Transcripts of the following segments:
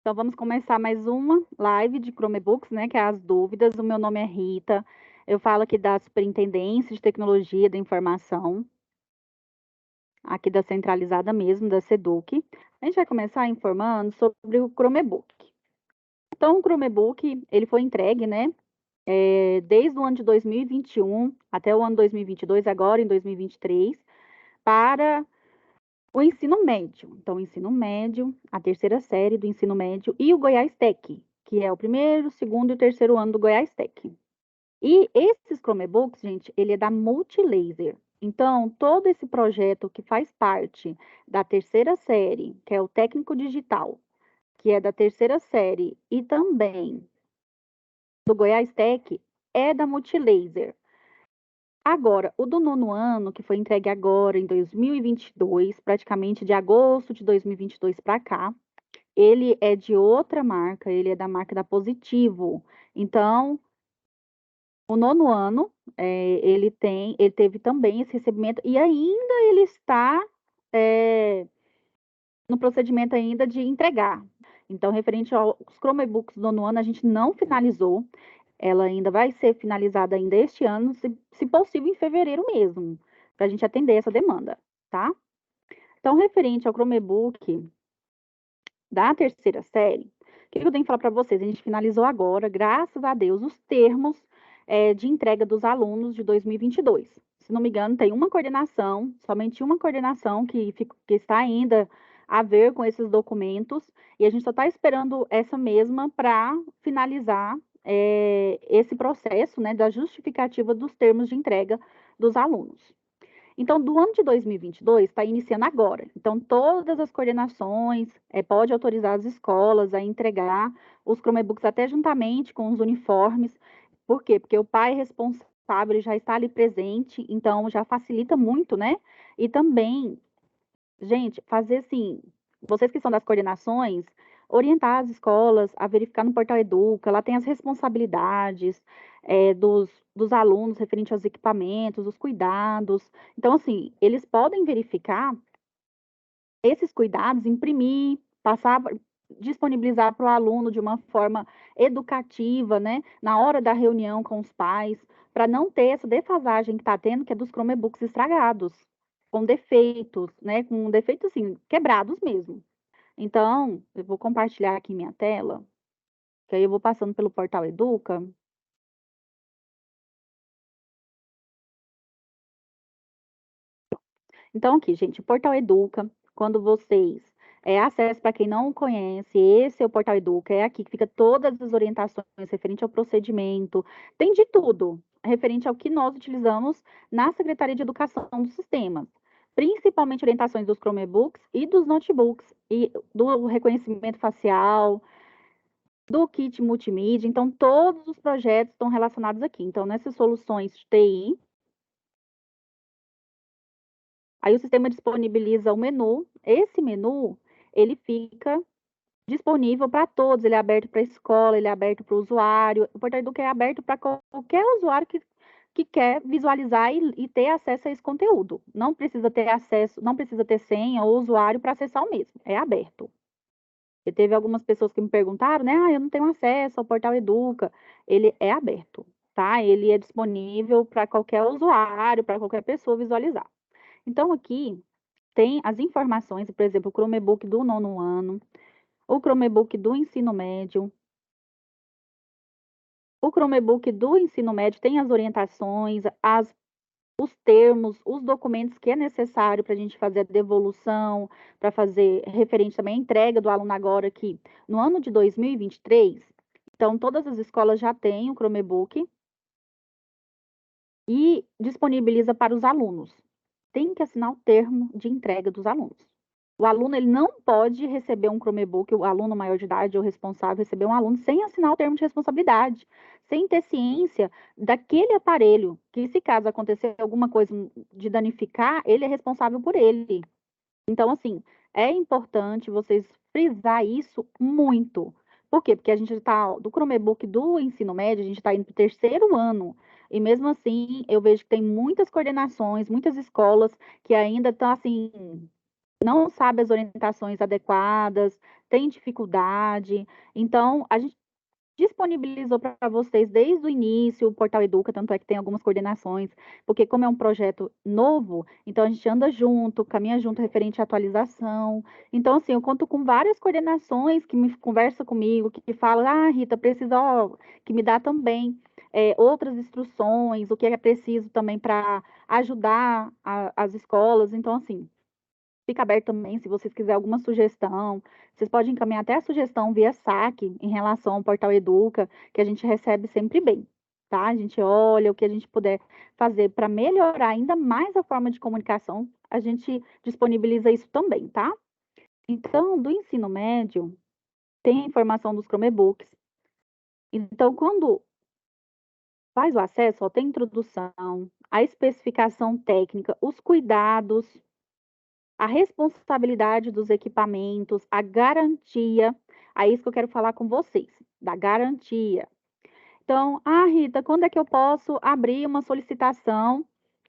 Então, vamos começar mais uma live de Chromebooks, né? Que é as dúvidas. O meu nome é Rita. Eu falo aqui da Superintendência de Tecnologia da Informação, aqui da centralizada mesmo, da SEDUC. A gente vai começar informando sobre o Chromebook. Então, o Chromebook, ele foi entregue, né? Desde o ano de 2021 até o ano 2022, agora em 2023, para o ensino médio. Então, o ensino médio, a terceira série do ensino médio e o Goiás Tech, que é o primeiro, segundo e o terceiro ano do Goiás Tech. E esses Chromebooks, gente, ele é da Multilaser. Então, todo esse projeto que faz parte da terceira série, que é o técnico digital, que é da terceira série, e também do Goiás Tech, é da Multilaser. Agora, o do nono ano, que foi entregue agora em 2022, praticamente de agosto de 2022 para cá, ele é de outra marca, ele é da marca da Positivo. Então, o nono ano, ele teve também esse recebimento e ainda ele está eh, no procedimento ainda de entregar. Então, referente aos Chromebooks do nono ano, a gente não finalizou. Ela ainda vai ser finalizada ainda este ano, se possível em fevereiro mesmo, para a gente atender essa demanda, tá? Então, referente ao Chromebook da terceira série, o que eu tenho que falar para vocês? A gente finalizou agora, graças a Deus, os termos de entrega dos alunos de 2022. Se não me engano, tem uma coordenação, somente uma coordenação que está ainda a ver com esses documentos, e a gente só está esperando essa mesma para finalizar esse processo, né, da justificativa dos termos de entrega dos alunos. Então, do ano de 2022, está iniciando agora. Então, todas as coordenações pode autorizar as escolas a entregar os Chromebooks até juntamente com os uniformes. Por quê? Porque o pai responsável ele já está ali presente, então já facilita muito, né? E também, gente, fazer assim, vocês que são das coordenações, orientar as escolas a verificar no Portal Educa, lá tem as responsabilidades dos alunos referente aos equipamentos, os cuidados. Então, assim, eles podem verificar esses cuidados, imprimir, passar, disponibilizar para o aluno de uma forma educativa, né, na hora da reunião com os pais, para não ter essa defasagem que está tendo, que é dos Chromebooks estragados, com defeitos, né, com defeitos, assim, quebrados mesmo. Então, eu vou compartilhar aqui minha tela, que aí eu vou passando pelo Portal Educa. Então, aqui, gente, o Portal Educa, quando vocês acesso para quem não conhece, esse é o Portal Educa, é aqui que fica todas as orientações referente ao procedimento, tem de tudo, referente ao que nós utilizamos na Secretaria de Educação dos Sistemas, principalmente orientações dos Chromebooks e dos notebooks, e do reconhecimento facial, do kit multimídia, então todos os projetos estão relacionados aqui. Então, nessas soluções de TI, aí o sistema disponibiliza o menu. Esse menu, ele fica disponível para todos. Ele é aberto para a escola, ele é aberto para o usuário. O Portal Educa é aberto para qualquer usuário que quer visualizar e ter acesso a esse conteúdo. Não precisa ter acesso, não precisa ter senha ou usuário para acessar o mesmo. É aberto. E teve algumas pessoas que me perguntaram, né? Ah, eu não tenho acesso ao Portal Educa. Ele é aberto, tá? Ele é disponível para qualquer usuário, para qualquer pessoa visualizar. Então, aqui tem as informações, por exemplo, o Chromebook do nono ano, o Chromebook do ensino médio. O Chromebook do ensino médio tem as orientações, os termos, os documentos que é necessário para a gente fazer a devolução, para fazer referente também à entrega do aluno agora aqui no ano de 2023. Então, todas as escolas já têm o Chromebook e disponibiliza para os alunos. Tem que assinar o termo de entrega dos alunos. O aluno ele não pode receber um Chromebook, o aluno maior de idade ou responsável receber um aluno sem assinar o termo de responsabilidade, sem ter ciência daquele aparelho, que se caso acontecer alguma coisa de danificar, ele é responsável por ele. Então, assim, é importante vocês frisar isso muito. Por quê? Porque a gente está, do Chromebook do ensino médio, a gente está indo para o terceiro ano. E mesmo assim, eu vejo que tem muitas coordenações, muitas escolas que ainda estão, assim, não sabe as orientações adequadas, tem dificuldade. Então, a gente disponibilizou para vocês desde o início o Portal Educa, tanto é que tem algumas coordenações, porque como é um projeto novo, então a gente anda junto, caminha junto referente à atualização. Então, assim, eu conto com várias coordenações que me conversa comigo, que falam, ah, Rita, precisa, ó, que me dá também outras instruções, o que é preciso também para ajudar as escolas. Então, assim, fica aberto também, se vocês quiserem alguma sugestão, vocês podem encaminhar até a sugestão via saque em relação ao Portal Educa, que a gente recebe sempre bem, tá? A gente olha o que a gente puder fazer para melhorar ainda mais a forma de comunicação, a gente disponibiliza isso também, tá? Então, do ensino médio, tem a informação dos Chromebooks. Então, quando faz o acesso, ó, tem introdução, a especificação técnica, os cuidados, a responsabilidade dos equipamentos, a garantia. É isso que eu quero falar com vocês, da garantia. Então, ah, Rita, quando é que eu posso abrir uma solicitação?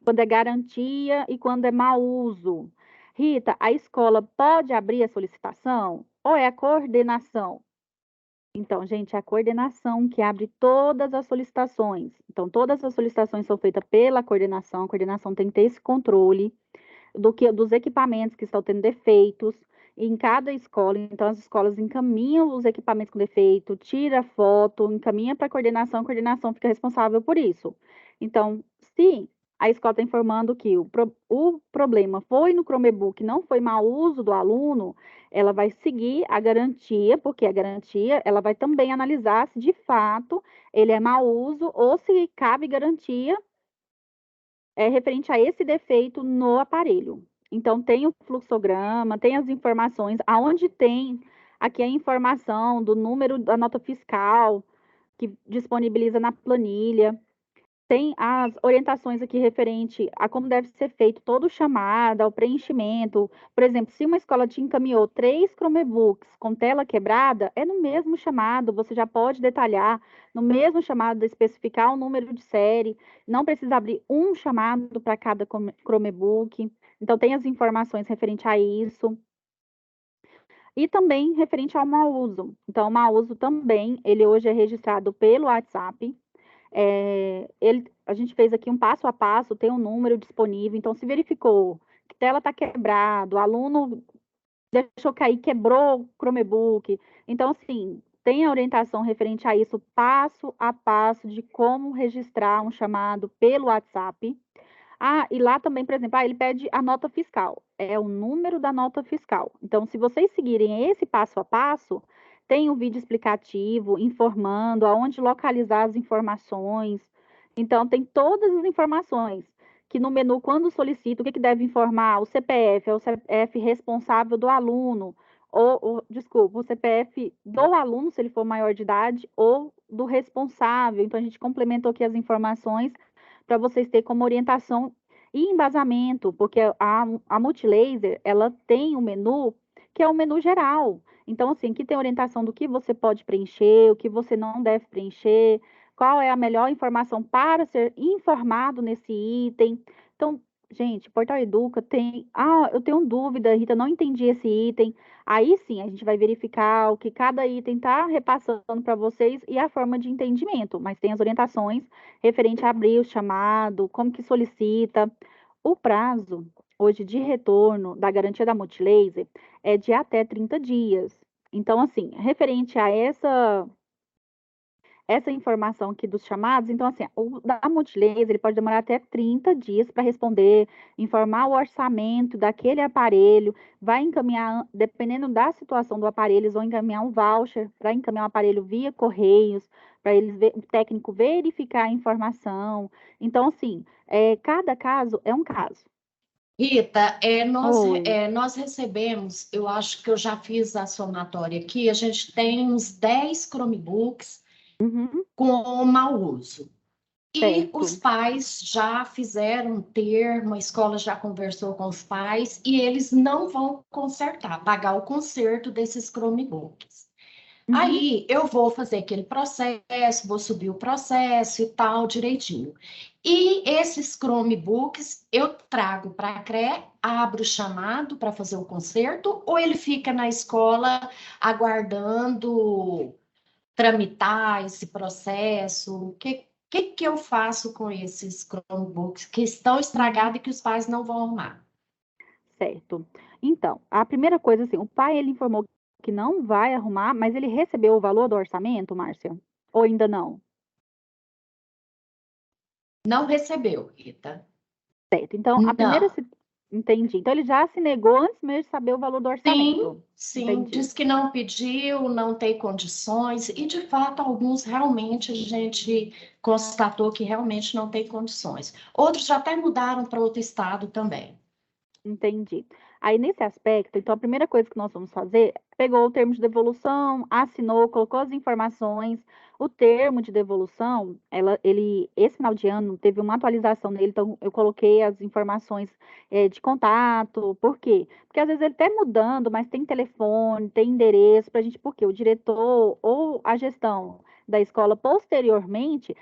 Quando é garantia e quando é mau uso. Rita, a escola pode abrir a solicitação? Ou é a coordenação? Então, gente, é a coordenação que abre todas as solicitações. Então, todas as solicitações são feitas pela coordenação, a coordenação tem que ter esse controle dos equipamentos que estão tendo defeitos em cada escola. Então, as escolas encaminham os equipamentos com defeito, tira foto, encaminha para a coordenação fica responsável por isso. Então, se a escola está informando que o problema foi no Chromebook, não foi mau uso do aluno, ela vai seguir a garantia, porque a garantia ela vai também analisar se de fato ele é mau uso ou se cabe garantia referente a esse defeito no aparelho. Então, tem o fluxograma, tem as informações, aonde tem aqui a informação do número da nota fiscal, que disponibiliza na planilha. Tem as orientações aqui referente a como deve ser feito todo o chamado, ao preenchimento. Por exemplo, se uma escola te encaminhou 3 Chromebooks com tela quebrada, é no mesmo chamado, você já pode detalhar no mesmo chamado, especificar o número de série, não precisa abrir um chamado para cada Chromebook. Então, tem as informações referente a isso. E também referente ao mau uso. Então, o mau uso também, ele hoje é registrado pelo WhatsApp, a gente fez aqui um passo a passo, tem um número disponível, então se verificou que a tela está quebrada, o aluno deixou cair, quebrou o Chromebook. Então, assim, tem a orientação referente a isso, passo a passo de como registrar um chamado pelo WhatsApp. Ah, e lá também, por exemplo, ele pede a nota fiscal, é o número da nota fiscal. Então, se vocês seguirem esse passo a passo, tem um vídeo explicativo informando aonde localizar as informações. Então, tem todas as informações que no menu, quando solicita, o que deve informar? O CPF, é o CPF responsável do aluno, desculpa, o CPF do aluno, se ele for maior de idade, ou do responsável. Então, a gente complementou aqui as informações para vocês terem como orientação e embasamento, porque a Multilaser, ela tem um menu que é um menu geral. Então, assim, aqui tem orientação do que você pode preencher, o que você não deve preencher, qual é a melhor informação para ser informado nesse item. Então, gente, Portal Educa tem. Ah, eu tenho dúvida, Rita, não entendi esse item. Aí sim, a gente vai verificar o que cada item está repassando para vocês e a forma de entendimento, mas tem as orientações referente a abrir o chamado, como que solicita. O prazo, hoje, de retorno da garantia da Multilaser é de até 30 dias. Então, assim, referente a essa informação aqui dos chamados, então, assim, o da Multilaser, ele pode demorar até 30 dias para responder, informar o orçamento daquele aparelho, vai encaminhar, dependendo da situação do aparelho, eles vão encaminhar um voucher para encaminhar o aparelho via correios, para o técnico verificar a informação. Então, assim, cada caso é um caso. Rita, Oi. nós recebemos, eu acho que eu já fiz a somatória aqui, a gente tem uns 10 Chromebooks Uhum, com mau uso. E os certo. pais já fizeram um termo, a escola já conversou com os pais e eles não vão consertar, pagar o conserto desses Chromebooks. Uhum. Aí eu vou fazer aquele processo, vou subir o processo e tal, direitinho. E esses Chromebooks eu trago para a CRE, abro o chamado para fazer o conserto, ou ele fica na escola aguardando tramitar esse processo? O que eu faço com esses Chromebooks que estão Uhum. estragados e que os pais não vão arrumar? Certo. Então, a primeira coisa, assim, o pai, ele informou que não vai arrumar, mas ele recebeu o valor do orçamento, Márcia? Ou ainda não? Não recebeu, Rita. Certo. Então, a primeira... Não. Entendi. Então, ele já se negou antes mesmo de saber o valor do Sim, orçamento. sim, Entendi. diz que não pediu, não tem condições, e de fato, alguns realmente a gente constatou que realmente não tem condições. Outros já até mudaram para outro estado também. Entendi. Aí, nesse aspecto, então, a primeira coisa que nós vamos fazer, pegou o termo de devolução, assinou, colocou as informações. O termo de devolução, esse final de ano teve uma atualização nele, então eu coloquei as informações de contato. Por quê? Porque às vezes ele está mudando, mas tem telefone, tem endereço para a gente, porque o diretor ou a gestão da escola posteriormente,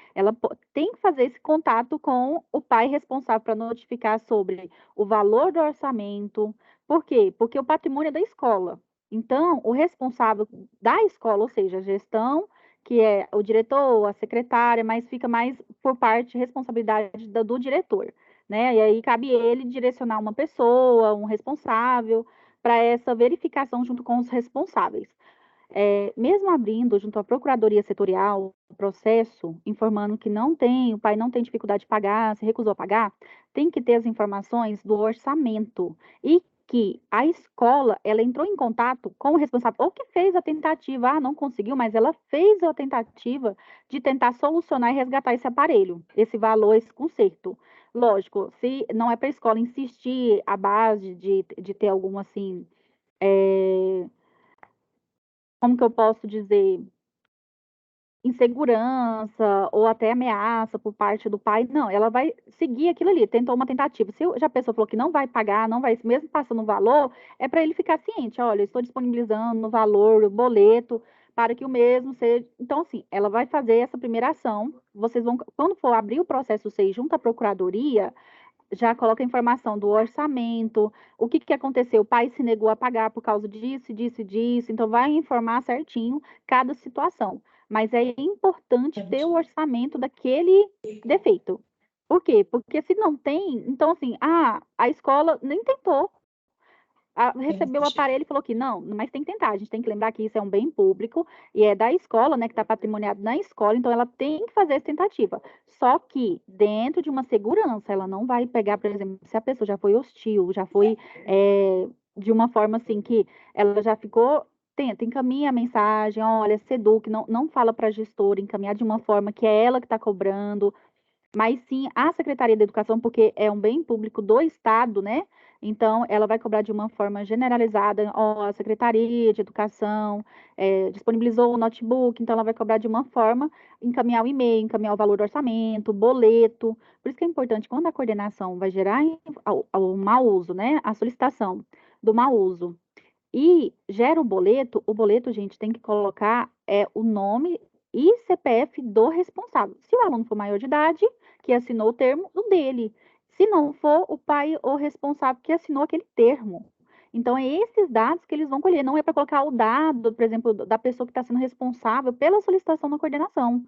tem que fazer esse contato com o pai responsável para notificar sobre o valor do orçamento. Por quê? Porque o patrimônio é da escola. Então, o responsável da escola, ou seja, a gestão, que é o diretor, a secretária, mas fica mais por parte, responsabilidade do diretor, né? E aí cabe ele direcionar uma pessoa, um responsável, para essa verificação junto com os responsáveis. Mesmo abrindo junto à Procuradoria Setorial o processo, informando que não tem, o pai não tem dificuldade de pagar, se recusou a pagar, tem que ter as informações do orçamento e que a escola, ela entrou em contato com o responsável, ou que fez a tentativa, não conseguiu, mas ela fez a tentativa de tentar solucionar e resgatar esse aparelho, esse valor, esse conserto. Lógico, se não é para a escola insistir a base de ter alguma, assim, é, como que eu posso dizer, insegurança ou até ameaça por parte do pai, não, ela vai seguir aquilo ali, tentou uma tentativa. Se já a pessoa falou que não vai pagar, não vai, mesmo passando o valor, é para ele ficar ciente, olha, eu estou disponibilizando o valor, o boleto, para que o mesmo seja. Então, assim, ela vai fazer essa primeira ação. Vocês vão, quando for abrir o processo 6 junto à procuradoria, já coloca a informação do orçamento, o que aconteceu, o pai se negou a pagar por causa disso, disso, disso, então vai informar certinho cada situação. Mas é importante ter o Entendi. orçamento daquele defeito. Por quê? Porque se não tem, então assim, a escola nem tentou, recebeu o Entendi. aparelho e falou que não, mas tem que tentar. A gente tem que lembrar que isso é um bem público e é da escola, né, que está patrimoniado na escola, então ela tem que fazer essa tentativa. Só que dentro de uma segurança, ela não vai pegar, por exemplo, se a pessoa já foi hostil, já foi de uma forma assim que ela já ficou. Tenta, encaminha a mensagem, olha, Seduc, não fala para a gestora, encaminhar de uma forma que é ela que está cobrando, mas sim a Secretaria da Educação, porque é um bem público do Estado, né? Então, ela vai cobrar de uma forma generalizada, ó, a Secretaria de Educação disponibilizou o notebook, então ela vai cobrar de uma forma, encaminhar o e-mail, encaminhar o valor do orçamento, boleto. Por isso que é importante, quando a coordenação vai gerar o mau uso, né? A solicitação do mau uso e gera o boleto, gente, tem que colocar o nome e CPF do responsável. Se o aluno for maior de idade, que assinou o termo, o dele. Se não for, o pai ou responsável que assinou aquele termo. Então, é esses dados que eles vão colher. Não é para colocar o dado, por exemplo, da pessoa que está sendo responsável pela solicitação da coordenação.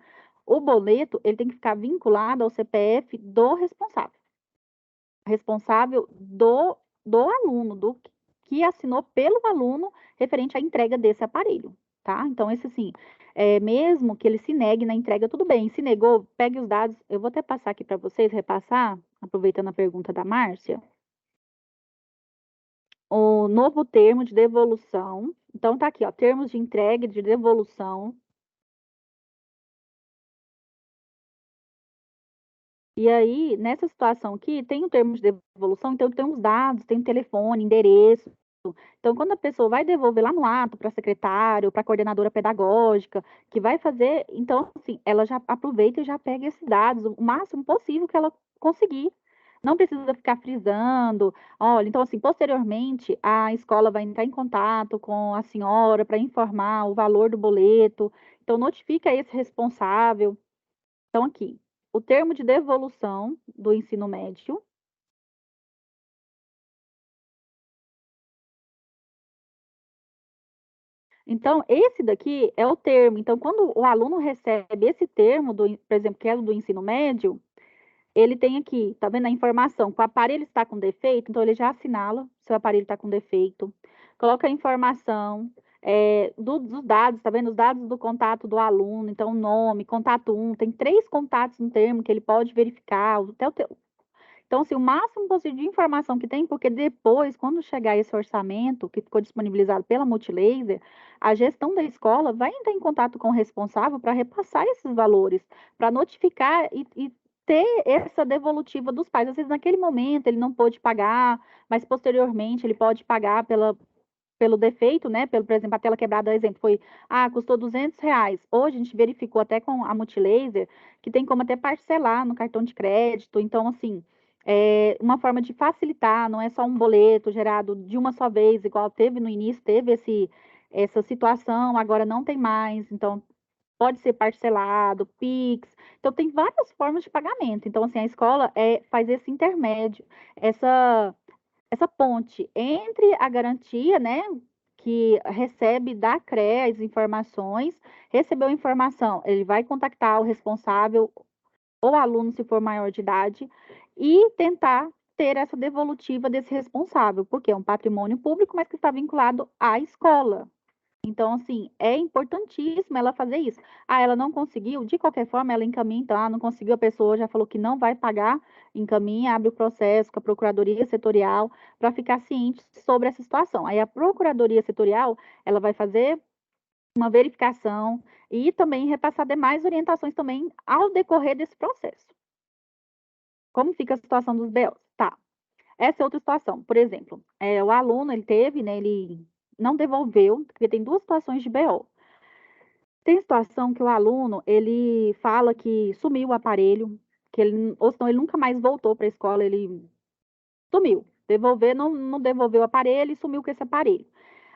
O boleto, ele tem que ficar vinculado ao CPF do responsável do aluno, do que assinou pelo aluno referente à entrega desse aparelho, tá? Então, esse assim, mesmo que ele se negue na entrega, tudo bem. Se negou, pegue os dados. Eu vou até passar aqui para vocês, repassar, aproveitando a pergunta da Márcia, o novo termo de devolução. Então, tá aqui, ó, termos de entrega e de devolução. E aí, nessa situação aqui, tem o termo de devolução, então tem os dados, tem o telefone, endereço. Então, quando a pessoa vai devolver lá no ato para a secretária ou para a coordenadora pedagógica, que vai fazer, então, assim, ela já aproveita e já pega esses dados, o máximo possível que ela conseguir, Não precisa ficar frisando. Olha, então, assim, posteriormente, a escola vai entrar em contato com a senhora para informar o valor do boleto. Então, notifica esse responsável. Então, aqui, o termo de devolução do ensino médio. Então, esse daqui é o termo. Então, quando o aluno recebe esse termo, por exemplo, que é do ensino médio, ele tem aqui, tá vendo a informação, que o aparelho está com defeito, então ele já assinala se o aparelho está com defeito. Coloca a informação dos dados, tá vendo? Os dados do contato do aluno, então nome, contato 1, tem 3 contatos no termo que ele pode verificar, até então, assim, o máximo possível de informação que tem, porque depois, quando chegar esse orçamento que ficou disponibilizado pela Multilaser, a gestão da escola vai entrar em contato com o responsável para repassar esses valores, para notificar e ter essa devolutiva dos pais. Às vezes, naquele momento, ele não pôde pagar, mas posteriormente ele pode pagar pelo defeito, né? Por exemplo, a tela quebrada, exemplo, custou R$ 200. Hoje a gente verificou até com a Multilaser que tem como até parcelar no cartão de crédito. Então, assim, é uma forma de facilitar, não é só um boleto gerado de uma só vez, igual teve no início, teve essa situação, agora não tem mais. Então, pode ser parcelado, Pix. Então, tem várias formas de pagamento. Então, assim, a escola faz esse intermédio, essa ponte entre a garantia, né, que recebe da CREA as informações, recebeu a informação, ele vai contactar o responsável ou aluno, se for maior de idade, e tentar ter essa devolutiva desse responsável, porque é um patrimônio público, mas que está vinculado à escola. Então, assim, é importantíssimo ela fazer isso. Ela não conseguiu, de qualquer forma, ela encaminha, então, não conseguiu, a pessoa já falou que não vai pagar, encaminha, abre o processo com a Procuradoria Setorial para ficar ciente sobre essa situação. Aí a Procuradoria Setorial, ela vai fazer uma verificação e também repassar demais orientações também ao decorrer desse processo. Como fica a situação dos BOs? Tá. Essa é outra situação. Por exemplo, o aluno, ele teve, né, ele não devolveu, porque tem duas situações de BO. Tem situação que o aluno, ele fala que sumiu o aparelho, ou senão ele nunca mais voltou para a escola, ele sumiu. Devolver, não devolveu o aparelho e sumiu com esse aparelho.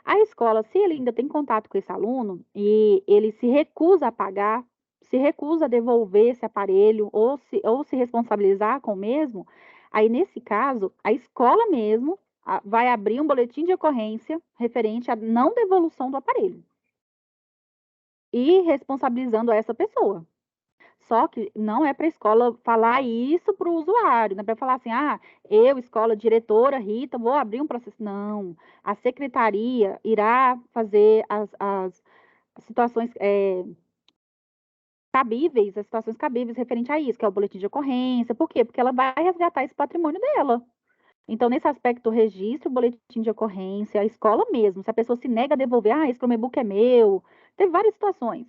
A escola, se ele ainda tem contato com esse aluno e ele se recusa a pagar, se recusa a devolver esse aparelho ou se responsabilizar com o mesmo, aí nesse caso, a escola mesmo vai abrir um boletim de ocorrência referente à não devolução do aparelho e responsabilizando essa pessoa. Só que não é para a escola falar isso para o usuário, não é para falar assim, eu, escola, diretora Rita, vou abrir um processo. Não, a secretaria irá fazer as situações cabíveis, as situações cabíveis referente a isso, que é o boletim de ocorrência. Por quê? Porque ela vai resgatar esse patrimônio dela. Então, nesse aspecto, o registro, o boletim de ocorrência, a escola mesmo, se a pessoa se nega a devolver, esse Chromebook é meu, tem várias situações.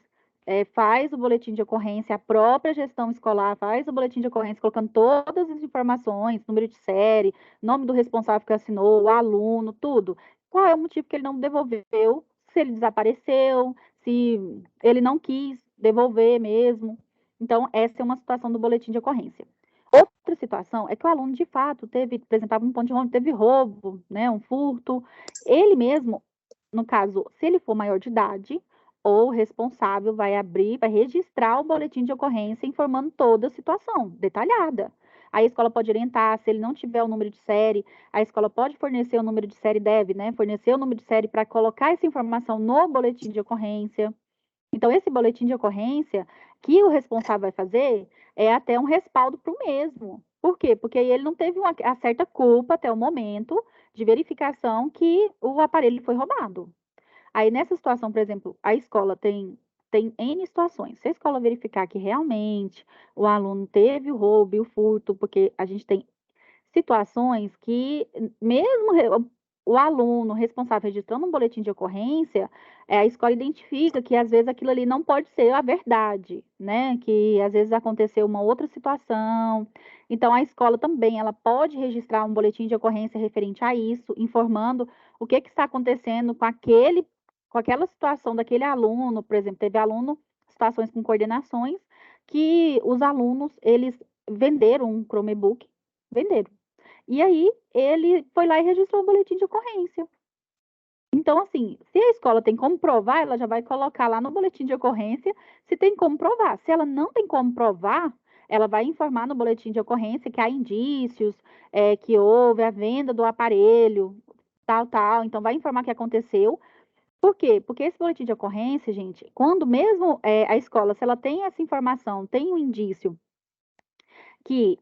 Faz o boletim de ocorrência, a própria gestão escolar faz o boletim de ocorrência, colocando todas as informações, número de série, nome do responsável que assinou, o aluno, tudo. Qual é o motivo que ele não devolveu? Se ele desapareceu, se ele não quis devolver mesmo. Então, essa é uma situação do boletim de ocorrência. Outra situação é que o aluno, de fato, teve, por exemplo, um ponto de ônibus, teve roubo, né, um furto. Ele mesmo, no caso, se ele for maior de idade, ou responsável vai abrir, vai registrar o boletim de ocorrência informando toda a situação, detalhada. Aí a escola pode orientar, se ele não tiver o número de série, a escola pode fornecer o número de série, deve, né, fornecer o número de série para colocar essa informação no boletim de ocorrência. Então, esse boletim de ocorrência que o responsável vai fazer é até um respaldo para o mesmo. Por quê? Porque aí ele não teve a certa culpa até o momento de verificação que o aparelho foi roubado. Aí, nessa situação, por exemplo, a escola tem N situações. Se a escola verificar que realmente o aluno teve o roubo e o furto, porque a gente tem situações que, mesmo o aluno responsável registrando um boletim de ocorrência, a escola identifica que às vezes aquilo ali não pode ser a verdade, né? Que às vezes aconteceu uma outra situação. Então, a escola também ela pode registrar um boletim de ocorrência referente a isso, informando o que está acontecendo com aquela situação daquele aluno. Por exemplo, teve aluno, situações com coordenações, que os alunos, eles venderam um Chromebook venderam. E aí, ele foi lá e registrou o boletim de ocorrência. Então, assim, se a escola tem como provar, ela já vai colocar lá no boletim de ocorrência se tem como provar. Se ela não tem como provar, ela vai informar no boletim de ocorrência que há indícios, que houve a venda do aparelho, tal, tal. Então, vai informar que aconteceu. Por quê? Porque esse boletim de ocorrência, gente, quando mesmo a escola, se ela tem essa informação, tem um indício que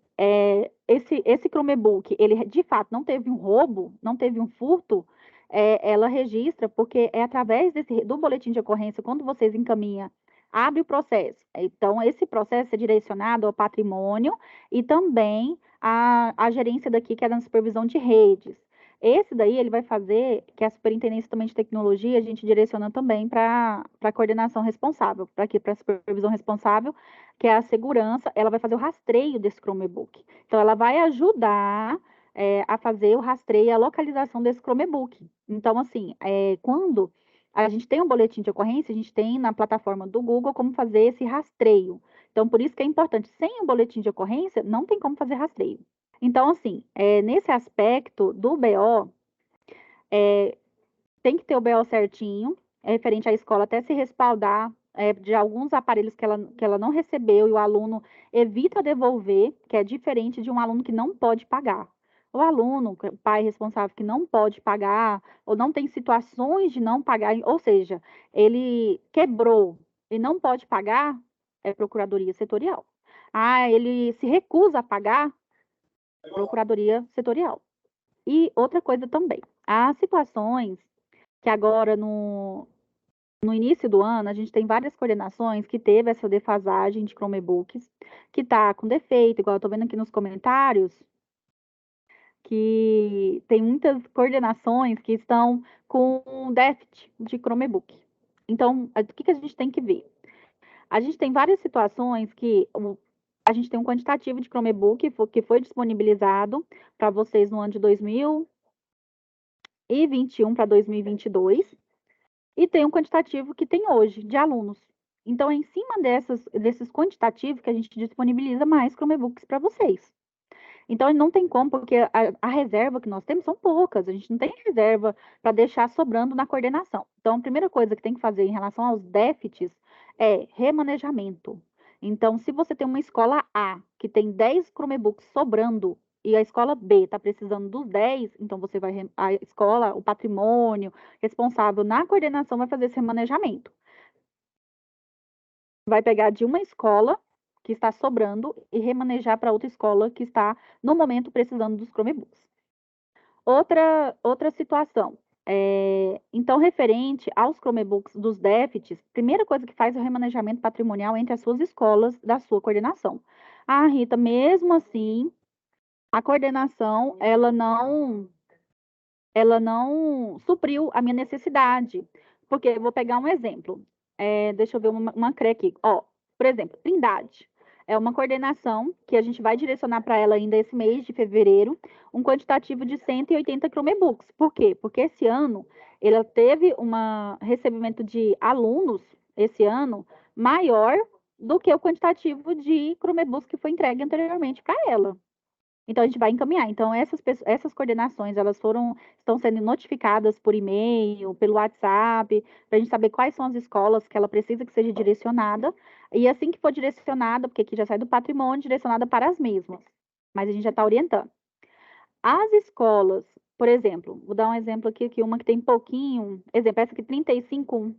esse Chromebook, ele de fato não teve um roubo, não teve um furto, ela registra, porque é através do boletim de ocorrência, quando vocês encaminham, abre o processo. Então, esse processo é direcionado ao patrimônio e também à gerência daqui, que é da supervisão de redes. Esse daí, ele vai fazer, que é a superintendência também de tecnologia, a gente direciona também para a coordenação responsável, para aqui, para a supervisão responsável, que é a segurança, ela vai fazer o rastreio desse Chromebook. Então, ela vai ajudar a fazer o rastreio e a localização desse Chromebook. Então, assim, quando a gente tem um boletim de ocorrência, a gente tem na plataforma do Google como fazer esse rastreio. Então, por isso que é importante, sem o boletim de ocorrência, não tem como fazer rastreio. Então, assim, nesse aspecto do BO, tem que ter o BO certinho, referente à escola, até se respaldar de alguns aparelhos que ela não recebeu e o aluno evita devolver, que é diferente de um aluno que não pode pagar. O aluno, o pai responsável que não pode pagar, ou não tem situações de não pagar, ou seja, ele quebrou e não pode pagar, é procuradoria setorial. Ah, ele se recusa a pagar, procuradoria setorial. E outra coisa também, há situações que agora no início do ano a gente tem várias coordenações que teve essa defasagem de Chromebooks, que está com defeito, igual eu estou vendo aqui nos comentários, que tem muitas coordenações que estão com déficit de Chromebook. Então, o que a gente tem que ver? A gente tem várias situações que a gente tem um quantitativo de Chromebook que foi disponibilizado para vocês no ano de 2021 para 2022, e tem um quantitativo que tem hoje de alunos. Então, é em cima desses quantitativos que a gente disponibiliza mais Chromebooks para vocês. Então, não tem como, porque a reserva que nós temos são poucas, a gente não tem reserva para deixar sobrando na coordenação. Então, a primeira coisa que tem que fazer em relação aos déficits é remanejamento. Então, se você tem uma escola A que tem 10 Chromebooks sobrando e a escola B está precisando dos 10, então você vai, a escola, o patrimônio responsável na coordenação vai fazer esse remanejamento. Vai pegar de uma escola que está sobrando e remanejar para outra escola que está, no momento, precisando dos Chromebooks. Outra situação. Então, referente aos Chromebooks dos déficits, primeira coisa que faz é o remanejamento patrimonial entre as suas escolas da sua coordenação. Ah, Rita, mesmo assim, a coordenação, ela não supriu a minha necessidade. Porque eu vou pegar um exemplo. Deixa eu ver uma CRE aqui. Ó, por exemplo, Trindade. É uma coordenação que a gente vai direcionar para ela ainda esse mês de fevereiro, um quantitativo de 180 Chromebooks. Por quê? Porque esse ano ela teve um recebimento de alunos, esse ano, maior do que o quantitativo de Chromebooks que foi entregue anteriormente para ela. Então, a gente vai encaminhar. Então, essas coordenações, estão sendo notificadas por e-mail, pelo WhatsApp, para a gente saber quais são as escolas que ela precisa que seja direcionada. E assim que for direcionada, porque aqui já sai do patrimônio, direcionada para as mesmas. Mas a gente já está orientando. As escolas, por exemplo, vou dar um exemplo aqui, que uma que tem pouquinho, exemplo, essa aqui, 35,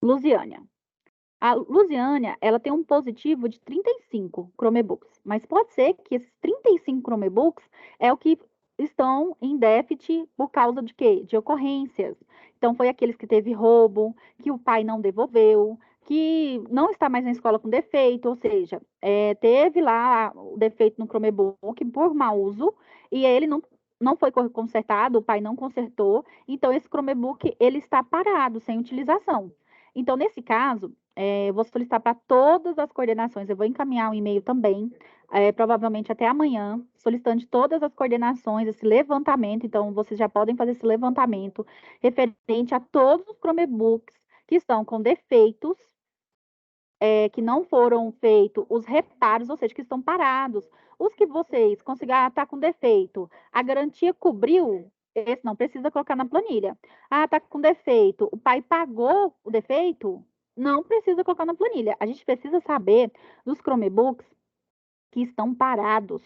Lusiânia. A Lusiânia, ela tem um positivo de 35 Chromebooks, mas pode ser que esses 35 Chromebooks é o que estão em déficit por causa de quê? De ocorrências. Então, foi aqueles que teve roubo, que o pai não devolveu, que não está mais na escola com defeito, ou seja, teve lá o defeito no Chromebook por mau uso, e ele não foi consertado, o pai não consertou, então esse Chromebook, ele está parado, sem utilização. Então, nesse caso, eu vou solicitar para todas as coordenações, eu vou encaminhar um e-mail também, provavelmente até amanhã, solicitando de todas as coordenações esse levantamento. Então, vocês já podem fazer esse levantamento referente a todos os Chromebooks que estão com defeitos que não foram feitos os reparos, ou seja, que estão parados. Os que vocês conseguiram, tá com defeito, a garantia cobriu, esse não precisa colocar na planilha. Ah, tá com defeito, o pai pagou o defeito, não precisa colocar na planilha. A gente precisa saber dos Chromebooks que estão parados.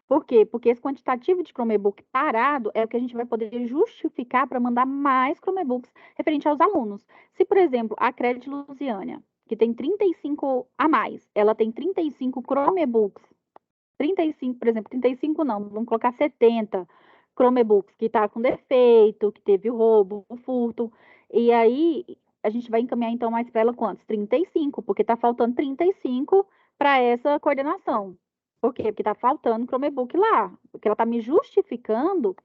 Por quê? Porque esse quantitativo de Chromebook parado é o que a gente vai poder justificar para mandar mais Chromebooks referente aos alunos. Se, por exemplo, a Credit Lusiânia, que tem 35 a mais, ela tem 35 Chromebooks, 35, por exemplo, 35 não, vamos colocar 70 Chromebooks que está com defeito, que teve o roubo, o furto, e aí a gente vai encaminhar então mais para ela quantos? 35, porque está faltando 35 para essa coordenação. Por quê? Porque está faltando Chromebook lá, porque ela está me justificando,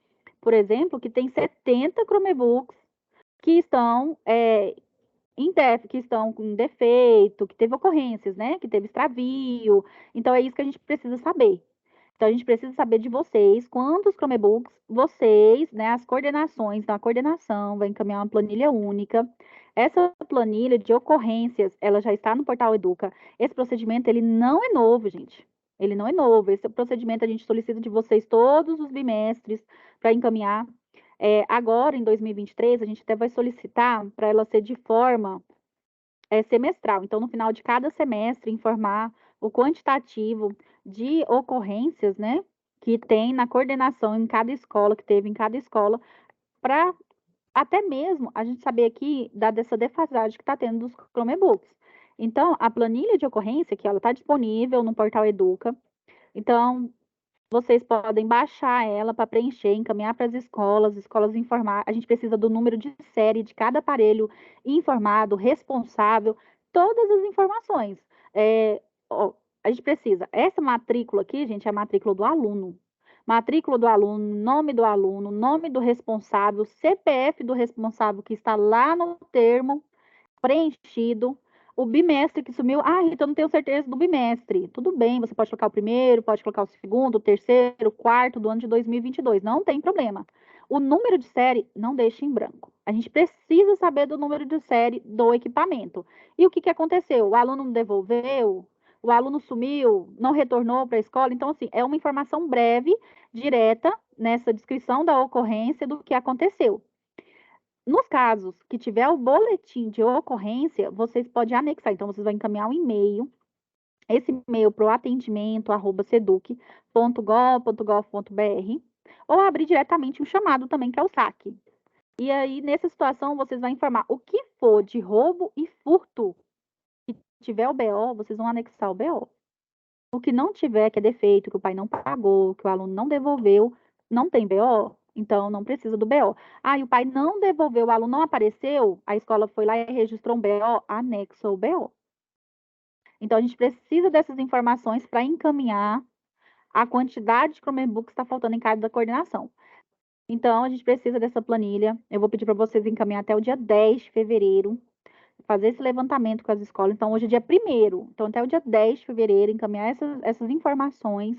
por exemplo, que tem 70 Chromebooks que estão que estão com defeito, que teve ocorrências, né? Que teve extravio. Então, é isso que a gente precisa saber. Então, a gente precisa saber de vocês, quantos Chromebooks vocês, né, as coordenações da coordenação, vai encaminhar uma planilha única. Essa planilha de ocorrências, ela já está no portal Educa. Esse procedimento, ele não é novo, gente. Ele não é novo. Esse procedimento a gente solicita de vocês todos os bimestres para encaminhar. Agora, em 2023, a gente até vai solicitar para ela ser de forma semestral. Então, no final de cada semestre, informar o quantitativo de ocorrências, né, que tem na coordenação em cada escola, que teve em cada escola, para até mesmo a gente saber aqui dessa defasagem que está tendo dos Chromebooks. Então, a planilha de ocorrência, que ela está disponível no portal Educa. Então, vocês podem baixar ela para preencher, encaminhar para as escolas informar. A gente precisa do número de série de cada aparelho informado, responsável, todas as informações. A gente precisa. Essa matrícula aqui, gente, é a matrícula do aluno. Matrícula do aluno, nome do responsável, CPF do responsável que está lá no termo preenchido. O bimestre que sumiu. Ah, Rita, eu não tenho certeza do bimestre. Tudo bem, você pode colocar o primeiro, pode colocar o segundo, o terceiro, o quarto do ano de 2022. Não tem problema. O número de série, não deixe em branco. A gente precisa saber do número de série do equipamento. E o que aconteceu? O aluno não devolveu? O aluno sumiu? Não retornou para a escola? Então, assim, é uma informação breve, direta, nessa descrição da ocorrência do que aconteceu. Nos casos que tiver o boletim de ocorrência, vocês podem anexar. Então, vocês vão encaminhar um e-mail, esse e-mail para o atendimento@seduc.gov.br, ou abrir diretamente um chamado também, que é o saque. E aí, nessa situação, vocês vão informar o que for de roubo e furto, que tiver o BO, vocês vão anexar o BO. O que não tiver, que é defeito, que o pai não pagou, que o aluno não devolveu, não tem BO, então não precisa do BO. Ah, e o pai não devolveu, o aluno não apareceu, a escola foi lá e registrou um BO, anexa o BO. Então, a gente precisa dessas informações para encaminhar a quantidade de Chromebooks que está faltando em cada coordenação. Então, a gente precisa dessa planilha. Eu vou pedir para vocês encaminhar até o dia 10 de fevereiro, fazer esse levantamento com as escolas. Então, hoje é dia 1º. Então, até o dia 10 de fevereiro, encaminhar essas informações.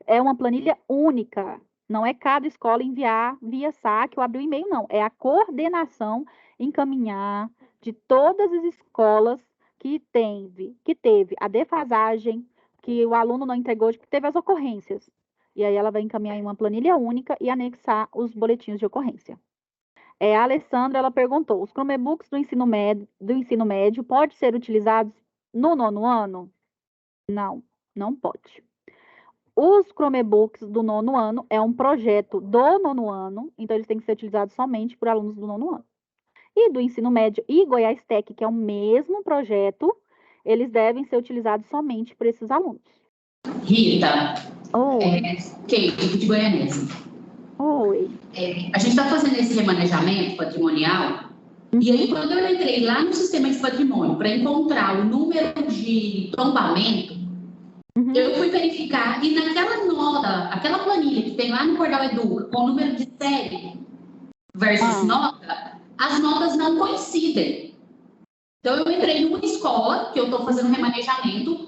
É uma planilha única. Não é cada escola enviar via saque ou abrir o e-mail, não. É a coordenação encaminhar de todas as escolas que teve a defasagem, que o aluno não entregou, que teve as ocorrências. E aí ela vai encaminhar em uma planilha única e anexar os boletins de ocorrência. A Alessandra, ela perguntou, os Chromebooks do ensino médio podem ser utilizados no 9º ano? Não, não pode. Os Chromebooks do 9º ano é um projeto do 9º ano, então eles têm que ser utilizados somente por alunos do 9º ano. E do ensino médio e Goiás Tech, que é o mesmo projeto, eles devem ser utilizados somente por esses alunos. Rita, Kate, de Goianese. Oi. A gente está fazendo esse remanejamento patrimonial, e aí quando eu entrei lá no sistema de patrimônio para encontrar o número de tombamento, eu fui verificar e naquela nota, aquela planilha que tem lá no portal Educa, com o número de série versus nota, as notas não coincidem. Então eu entrei numa escola, que eu estou fazendo remanejamento,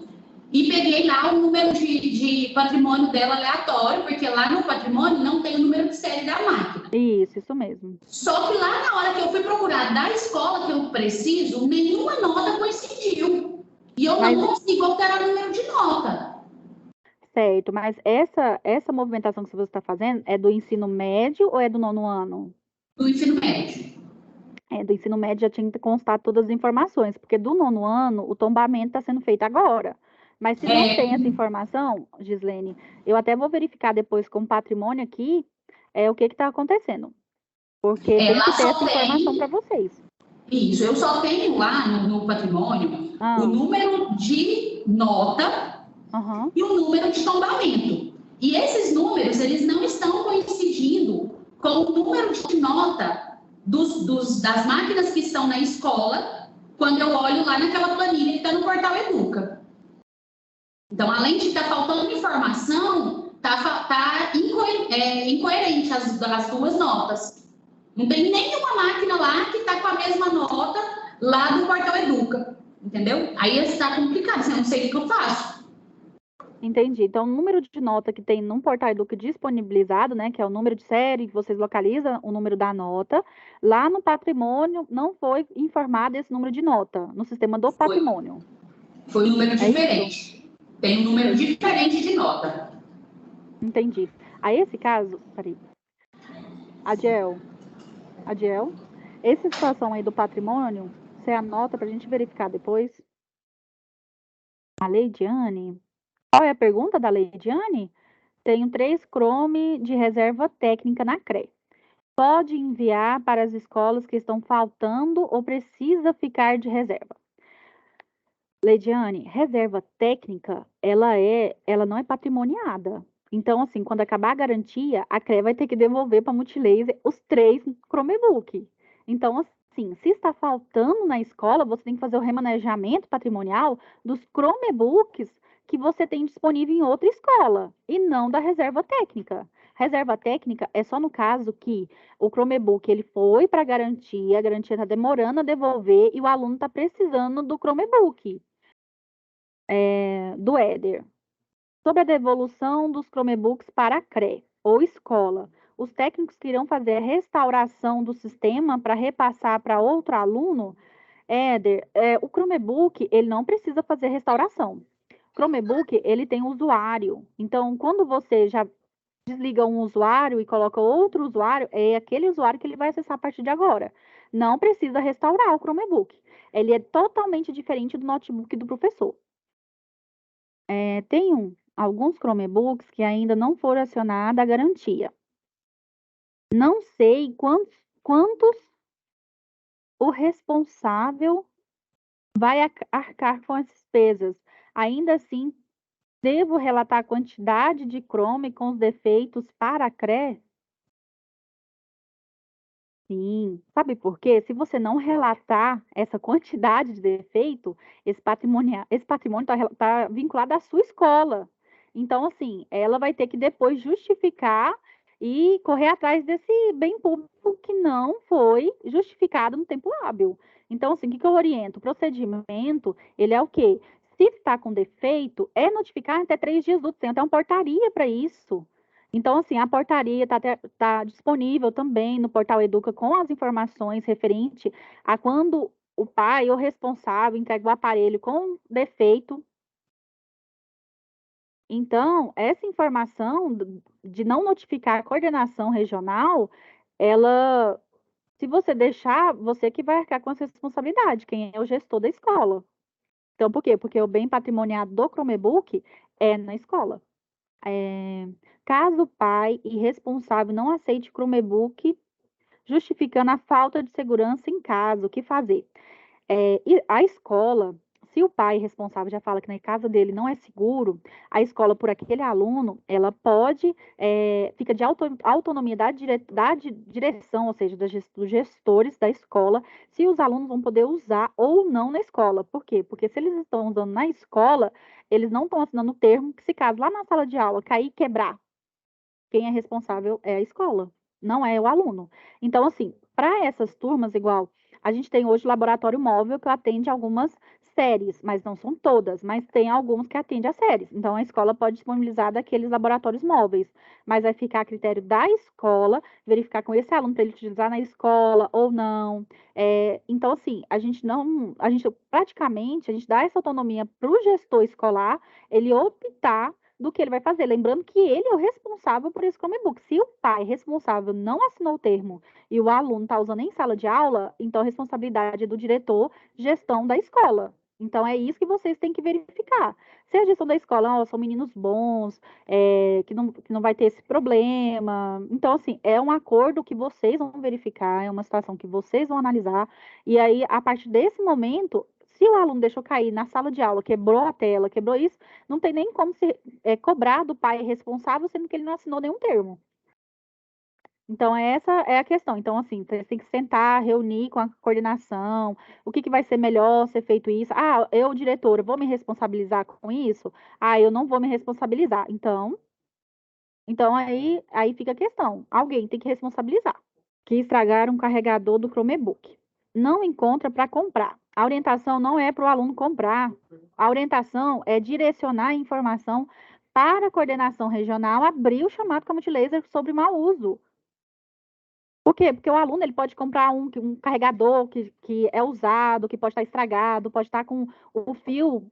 e peguei lá o número de patrimônio dela aleatório, porque lá no patrimônio não tem o número de série da máquina. Isso mesmo. Só que lá na hora que eu fui procurar da escola que eu preciso, nenhuma nota coincidiu. E eu Mas- não consigo alterar o número de nota. Certo, mas essa movimentação que você está fazendo é do ensino médio ou é do nono ano? Do ensino médio. Do ensino médio já tinha que constar todas as informações, porque do nono ano o tombamento está sendo feito agora. Mas se não tem essa informação, Gislene, eu até vou verificar depois com o patrimônio aqui o que está acontecendo. Porque tem lá que ter só essa informação para vocês. Isso, eu só tenho lá no patrimônio o número de nota e o número de tombamento. E esses números, eles não estão coincidindo com o número de nota das máquinas que estão na escola, quando eu olho lá naquela planilha que está no portal Educa. Então, além de estar faltando informação, está incoerente as duas notas. Não tem nenhuma máquina lá que está com a mesma nota lá do portal Educa, entendeu? Aí está complicado, assim, eu não sei o que eu faço. Entendi. Então, o número de nota que tem no portal Educa disponibilizado, né, que é o número de série, que vocês localizam o número da nota, lá no patrimônio não foi informado esse número de nota, no sistema do patrimônio. Foi um número diferente. Tem um número diferente de nota. Entendi. Aí, esse caso, peraí. Adiel, essa situação aí do patrimônio, você anota para a gente verificar depois? A Leidiane? Qual é a pergunta da Leidiane? Tenho 3 Chrome de reserva técnica na CRE. Pode enviar para as escolas que estão faltando ou precisa ficar de reserva? Leidiane, reserva técnica, ela não é patrimoniada. Então, assim, quando acabar a garantia, a CRE vai ter que devolver para a Multilaser os 3 Chromebook. Então, assim, se está faltando na escola, você tem que fazer o remanejamento patrimonial dos Chromebooks que você tem disponível em outra escola, e não da reserva técnica. Reserva técnica é só no caso que o Chromebook ele foi para a garantia está demorando a devolver e o aluno está precisando do Chromebook. Do Éder. Sobre a devolução dos Chromebooks para a CRE ou escola, os técnicos que irão fazer a restauração do sistema para repassar para outro aluno, Éder, o Chromebook ele não precisa fazer restauração. O Chromebook ele tem usuário. Então, quando você já desliga um usuário e coloca outro usuário, é aquele usuário que ele vai acessar a partir de agora. Não precisa restaurar o Chromebook. Ele é totalmente diferente do notebook do professor. Tem alguns Chromebooks que ainda não foram acionada a garantia. Não sei quantos o responsável vai arcar com as despesas. Ainda assim, devo relatar a quantidade de Chrome com os defeitos para a CRE? Sim. Sabe por quê? Se você não relatar essa quantidade de defeito, esse patrimônio está vinculado à sua escola. Então, assim, ela vai ter que depois justificar e correr atrás desse bem público que não foi justificado no tempo hábil. Então, assim, o que eu oriento? O procedimento, ele é o quê? Se está com defeito, é notificar até 3 dias úteis. Tem até uma portaria para isso. Então, assim, a portaria está disponível também no portal Educa com as informações referente a quando o pai ou responsável entrega o aparelho com defeito. Então, essa informação de não notificar a coordenação regional, ela, se você deixar, você que vai arcar com essa responsabilidade, quem é o gestor da escola. Então, por quê? Porque o bem patrimoniado do Chromebook é na escola. Caso o pai e responsável não aceite Chromebook, justificando a falta de segurança em casa, o que fazer? E a escola, se o pai responsável já fala que na casa dele não é seguro, a escola, por aquele aluno, ela pode, fica de autonomia da direção, ou seja, dos gestores da escola, se os alunos vão poder usar ou não na escola. Por quê? Porque se eles estão usando na escola, eles não estão assinando o termo que, se caso lá na sala de aula cair e quebrar, quem é responsável é a escola, não é o aluno. Então, assim, para essas turmas, igual A gente tem hoje o laboratório móvel que atende algumas séries, mas não são todas, mas tem alguns que atendem a séries. Então, a escola pode disponibilizar daqueles laboratórios móveis, mas vai ficar a critério da escola verificar com esse aluno para ele utilizar na escola ou não. Então, assim, a gente dá essa autonomia para o gestor escolar, ele optar do que ele vai fazer. Lembrando que ele é o responsável por esse Chromebook. Se o pai responsável não assinou o termo e o aluno está usando em sala de aula, então a responsabilidade é do diretor, gestão da escola. Então, é isso que vocês têm que verificar. Se a gestão da escola, são meninos bons, que não vai ter esse problema. Então, assim, é um acordo que vocês vão verificar, é uma situação que vocês vão analisar. E aí, a partir desse momento, se o aluno deixou cair na sala de aula, quebrou a tela, quebrou isso, não tem nem como se cobrar do pai responsável, sendo que ele não assinou nenhum termo. Então, essa é a questão. Então, assim, você tem que sentar, reunir com a coordenação, o que vai ser melhor ser feito isso. Ah, eu, diretora, vou me responsabilizar com isso? Ah, eu não vou me responsabilizar. Então aí fica a questão. Alguém tem que responsabilizar. Que estragaram o carregador do Chromebook. Não encontra para comprar. A orientação não é para o aluno comprar. A orientação é direcionar a informação para a coordenação regional abrir o chamado Commit Laser sobre mau uso. Por quê? Porque o aluno ele pode comprar um carregador que é usado, que pode estar estragado, pode estar com o fio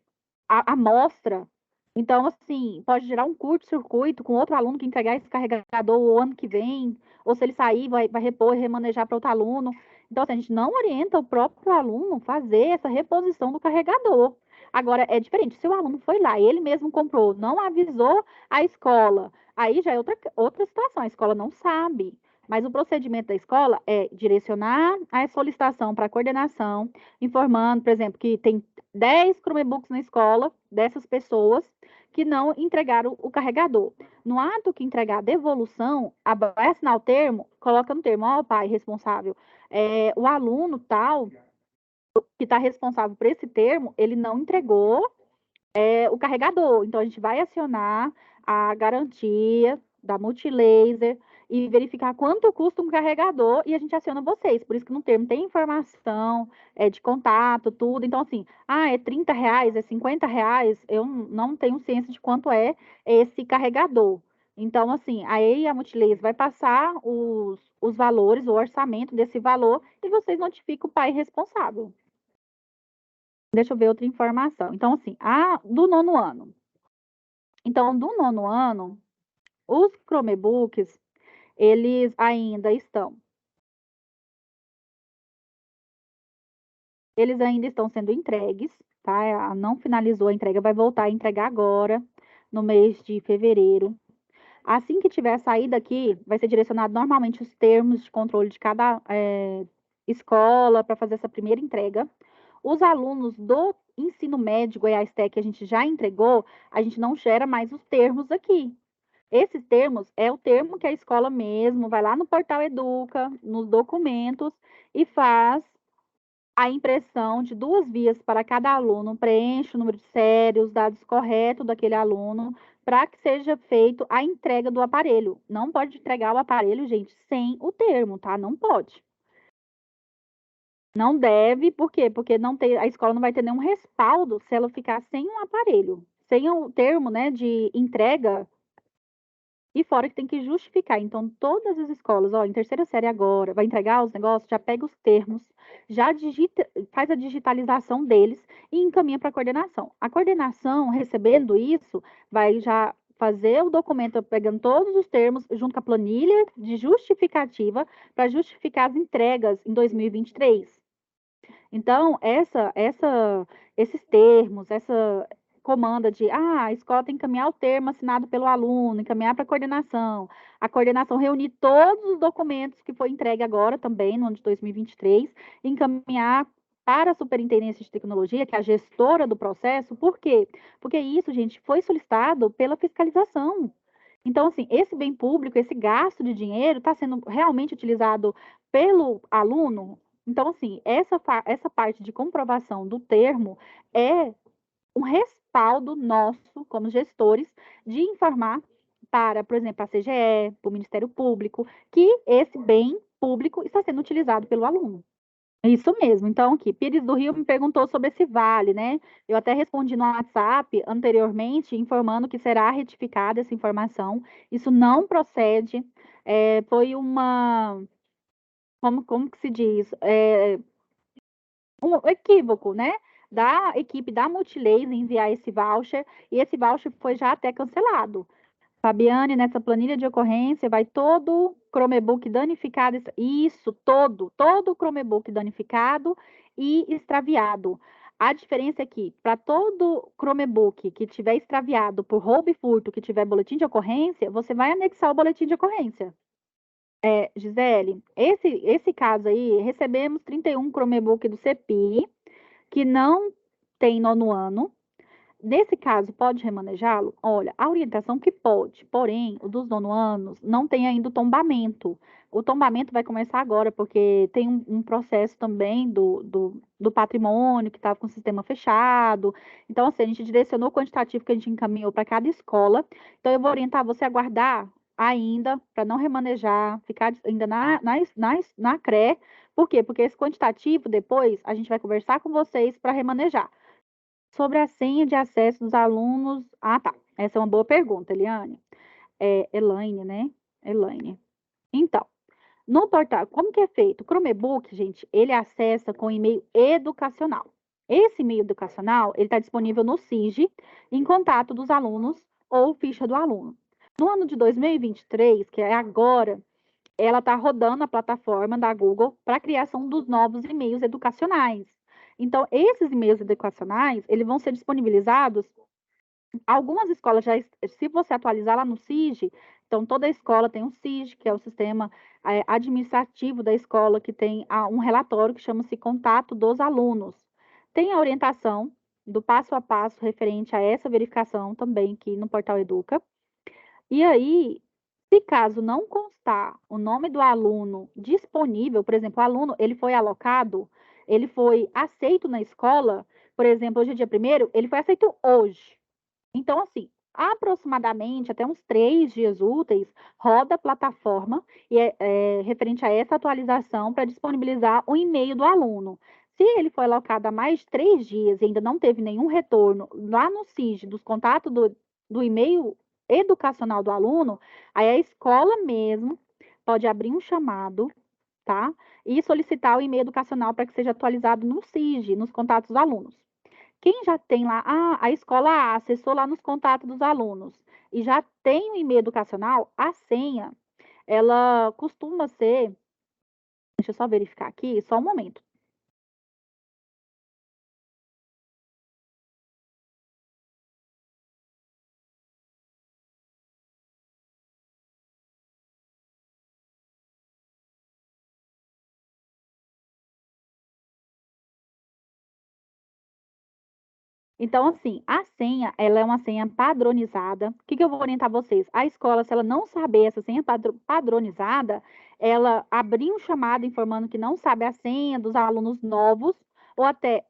à mostra. Então, assim, pode gerar um curto-circuito com outro aluno que entregar esse carregador o ano que vem, ou se ele sair, vai repor e remanejar para outro aluno. Então, assim, a gente não orienta o próprio aluno a fazer essa reposição do carregador. Agora, é diferente, se o aluno foi lá, ele mesmo comprou, não avisou a escola, aí já é outra situação, a escola não sabe. Mas o procedimento da escola é direcionar a solicitação para a coordenação, informando, por exemplo, que tem 10 Chromebooks na escola dessas pessoas que não entregaram o carregador. No ato que entregar a devolução, vai assinar o termo, coloca no termo, ó, pai responsável, o aluno tal, que está responsável por esse termo, ele não entregou o carregador. Então, a gente vai acionar a garantia da Multilaser e verificar quanto custa um carregador e a gente aciona vocês. Por isso que no termo tem informação de contato, tudo. Então, assim, é R$ 30, é R$ 50, eu não tenho ciência de quanto é esse carregador. Então, assim, aí a Multilaser vai passar os valores, o orçamento desse valor e vocês notificam o pai responsável. Deixa eu ver outra informação. Então, assim, do nono ano. Então, do nono ano, os Chromebooks, eles ainda estão sendo entregues, tá? Não finalizou a entrega, vai voltar a entregar agora, no mês de fevereiro. Assim que tiver saída aqui, vai ser direcionado normalmente os termos de controle de cada escola para fazer essa primeira entrega. Os alunos do ensino médio Goiás Tech que a gente já entregou, a gente não gera mais os termos aqui. Esses termos é o termo que a escola mesmo vai lá no portal Educa, nos documentos, e faz a impressão de 2 vias para cada aluno, preenche o número de série, os dados corretos daquele aluno, para que seja feito a entrega do aparelho. Não pode entregar o aparelho, gente, sem o termo, tá? Não pode. Não deve, por quê? Porque a escola não vai ter nenhum respaldo se ela ficar sem um aparelho, sem o termo, né, de entrega. E fora que tem que justificar. Então, todas as escolas, em terceira série agora, vai entregar os negócios, já pega os termos, faz a digitalização deles e encaminha para a coordenação. A coordenação, recebendo isso, vai já fazer o documento pegando todos os termos, junto com a planilha de justificativa, para justificar as entregas em 2023. Então, esses termos, essa comanda de a escola tem que encaminhar o termo assinado pelo aluno, encaminhar para a coordenação reunir todos os documentos que foi entregue agora também, no ano de 2023, encaminhar para a Superintendência de Tecnologia, que é a gestora do processo, por quê? Porque isso, gente, foi solicitado pela fiscalização. Então, assim, esse bem público, esse gasto de dinheiro está sendo realmente utilizado pelo aluno. Então, assim, essa parte de comprovação do termo é um respaldo nosso, como gestores, de informar para, por exemplo, a CGE, para o Ministério Público, que esse bem público está sendo utilizado pelo aluno. Isso mesmo. Então, aqui, Pires do Rio me perguntou sobre esse vale, né? Eu até respondi no WhatsApp anteriormente, informando que será retificada essa informação. Isso não procede. Foi como que se diz? Um equívoco, né? Da equipe da Multilaser enviar esse voucher, e esse voucher foi já até cancelado. Fabiane, nessa planilha de ocorrência, vai todo Chromebook danificado, isso, todo Chromebook danificado e extraviado. A diferença é que, para todo Chromebook que tiver extraviado por roubo e furto, que tiver boletim de ocorrência, você vai anexar o boletim de ocorrência. Gisele, esse caso aí, recebemos 31 Chromebook do CEPI, que não tem nono ano. Nesse caso, pode remanejá-lo? Olha, a orientação que pode, porém, o dos nono anos não tem ainda o tombamento. O tombamento vai começar agora, porque tem um processo também do patrimônio que estava com o sistema fechado. Então, assim, a gente direcionou o quantitativo que a gente encaminhou para cada escola. Então, eu vou orientar você a guardar ainda, para não remanejar, ficar ainda na CRE. Por quê? Porque esse quantitativo, depois, a gente vai conversar com vocês para remanejar. Sobre a senha de acesso dos alunos. Ah, tá. Essa é uma boa pergunta, Eliane. Elaine, né? Elaine. Então, no portal, como que é feito? O Chromebook, gente, ele acessa com e-mail educacional. Esse e-mail educacional, ele está disponível no SIG, em contato dos alunos ou ficha do aluno. No ano de 2023, que é agora, ela está rodando a plataforma da Google para a criação dos novos e-mails educacionais. Então, esses e-mails educacionais, eles vão ser disponibilizados. Algumas escolas já, se você atualizar lá no SIG, então toda escola tem um SIG, que é o sistema administrativo da escola, que tem um relatório que chama-se Contato dos Alunos. Tem a orientação do passo a passo referente a essa verificação também aqui no Portal Educa. E aí, se caso não constar o nome do aluno disponível, por exemplo, o aluno ele foi alocado, ele foi aceito na escola, por exemplo, hoje é dia 1º, ele foi aceito hoje. Então, assim, aproximadamente até uns 3 dias úteis, roda a plataforma e referente a essa atualização para disponibilizar o e-mail do aluno. Se ele foi alocado há mais de 3 dias e ainda não teve nenhum retorno lá no SIG dos contatos do e-mail educacional do aluno, aí a escola mesmo pode abrir um chamado, tá? E solicitar o e-mail educacional para que seja atualizado no SIG, nos contatos dos alunos. Quem já tem lá, a escola acessou lá nos contatos dos alunos e já tem o e-mail educacional, a senha, ela costuma ser, deixa eu só verificar aqui, só um momento. Então, assim, a senha, ela é uma senha padronizada. O que que eu vou orientar vocês? A escola, se ela não saber essa senha padronizada, ela abrir um chamado informando que não sabe a senha dos alunos novos, ou até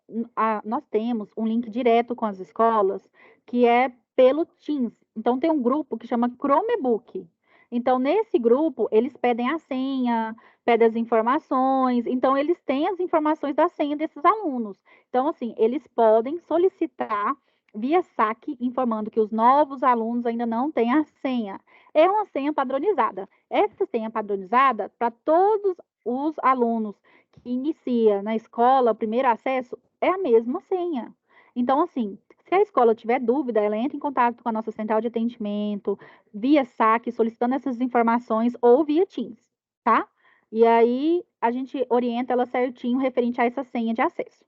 nós temos um link direto com as escolas, que é pelo Teams. Então, tem um grupo que chama Chromebook. Então, nesse grupo, eles pedem a senha, pedem as informações. Então, eles têm as informações da senha desses alunos. Então, assim, eles podem solicitar via saque, informando que os novos alunos ainda não têm a senha. É uma senha padronizada. Essa senha padronizada, para todos os alunos que inicia na escola, o primeiro acesso, é a mesma senha. Então, assim, se a escola tiver dúvida, ela entra em contato com a nossa central de atendimento, via saque, solicitando essas informações, ou via Teams, tá? E aí, a gente orienta ela certinho referente a essa senha de acesso.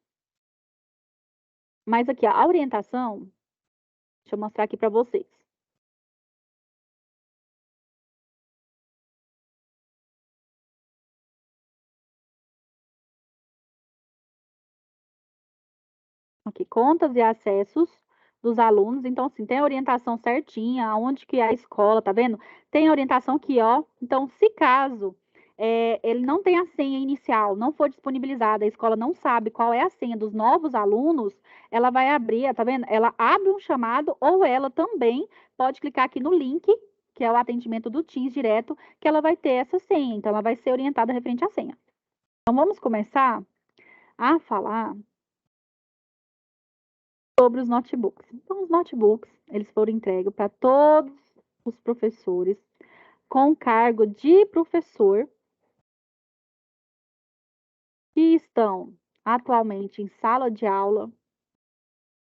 Mas aqui, ó, a orientação, deixa eu mostrar aqui para vocês. Aqui, contas e acessos dos alunos. Então, assim, tem a orientação certinha, aonde que é a escola, tá vendo? Tem a orientação aqui, ó. Então, se caso ele não tem a senha inicial, não for disponibilizada, a escola não sabe qual é a senha dos novos alunos, ela vai abrir, tá vendo? Ela abre um chamado ou ela também pode clicar aqui no link, que é o atendimento do Teams direto, que ela vai ter essa senha. Então, ela vai ser orientada referente à senha. Então, vamos começar? a falar sobre os notebooks. Então, os notebooks, eles foram entregues para todos os professores com cargo de professor que estão atualmente em sala de aula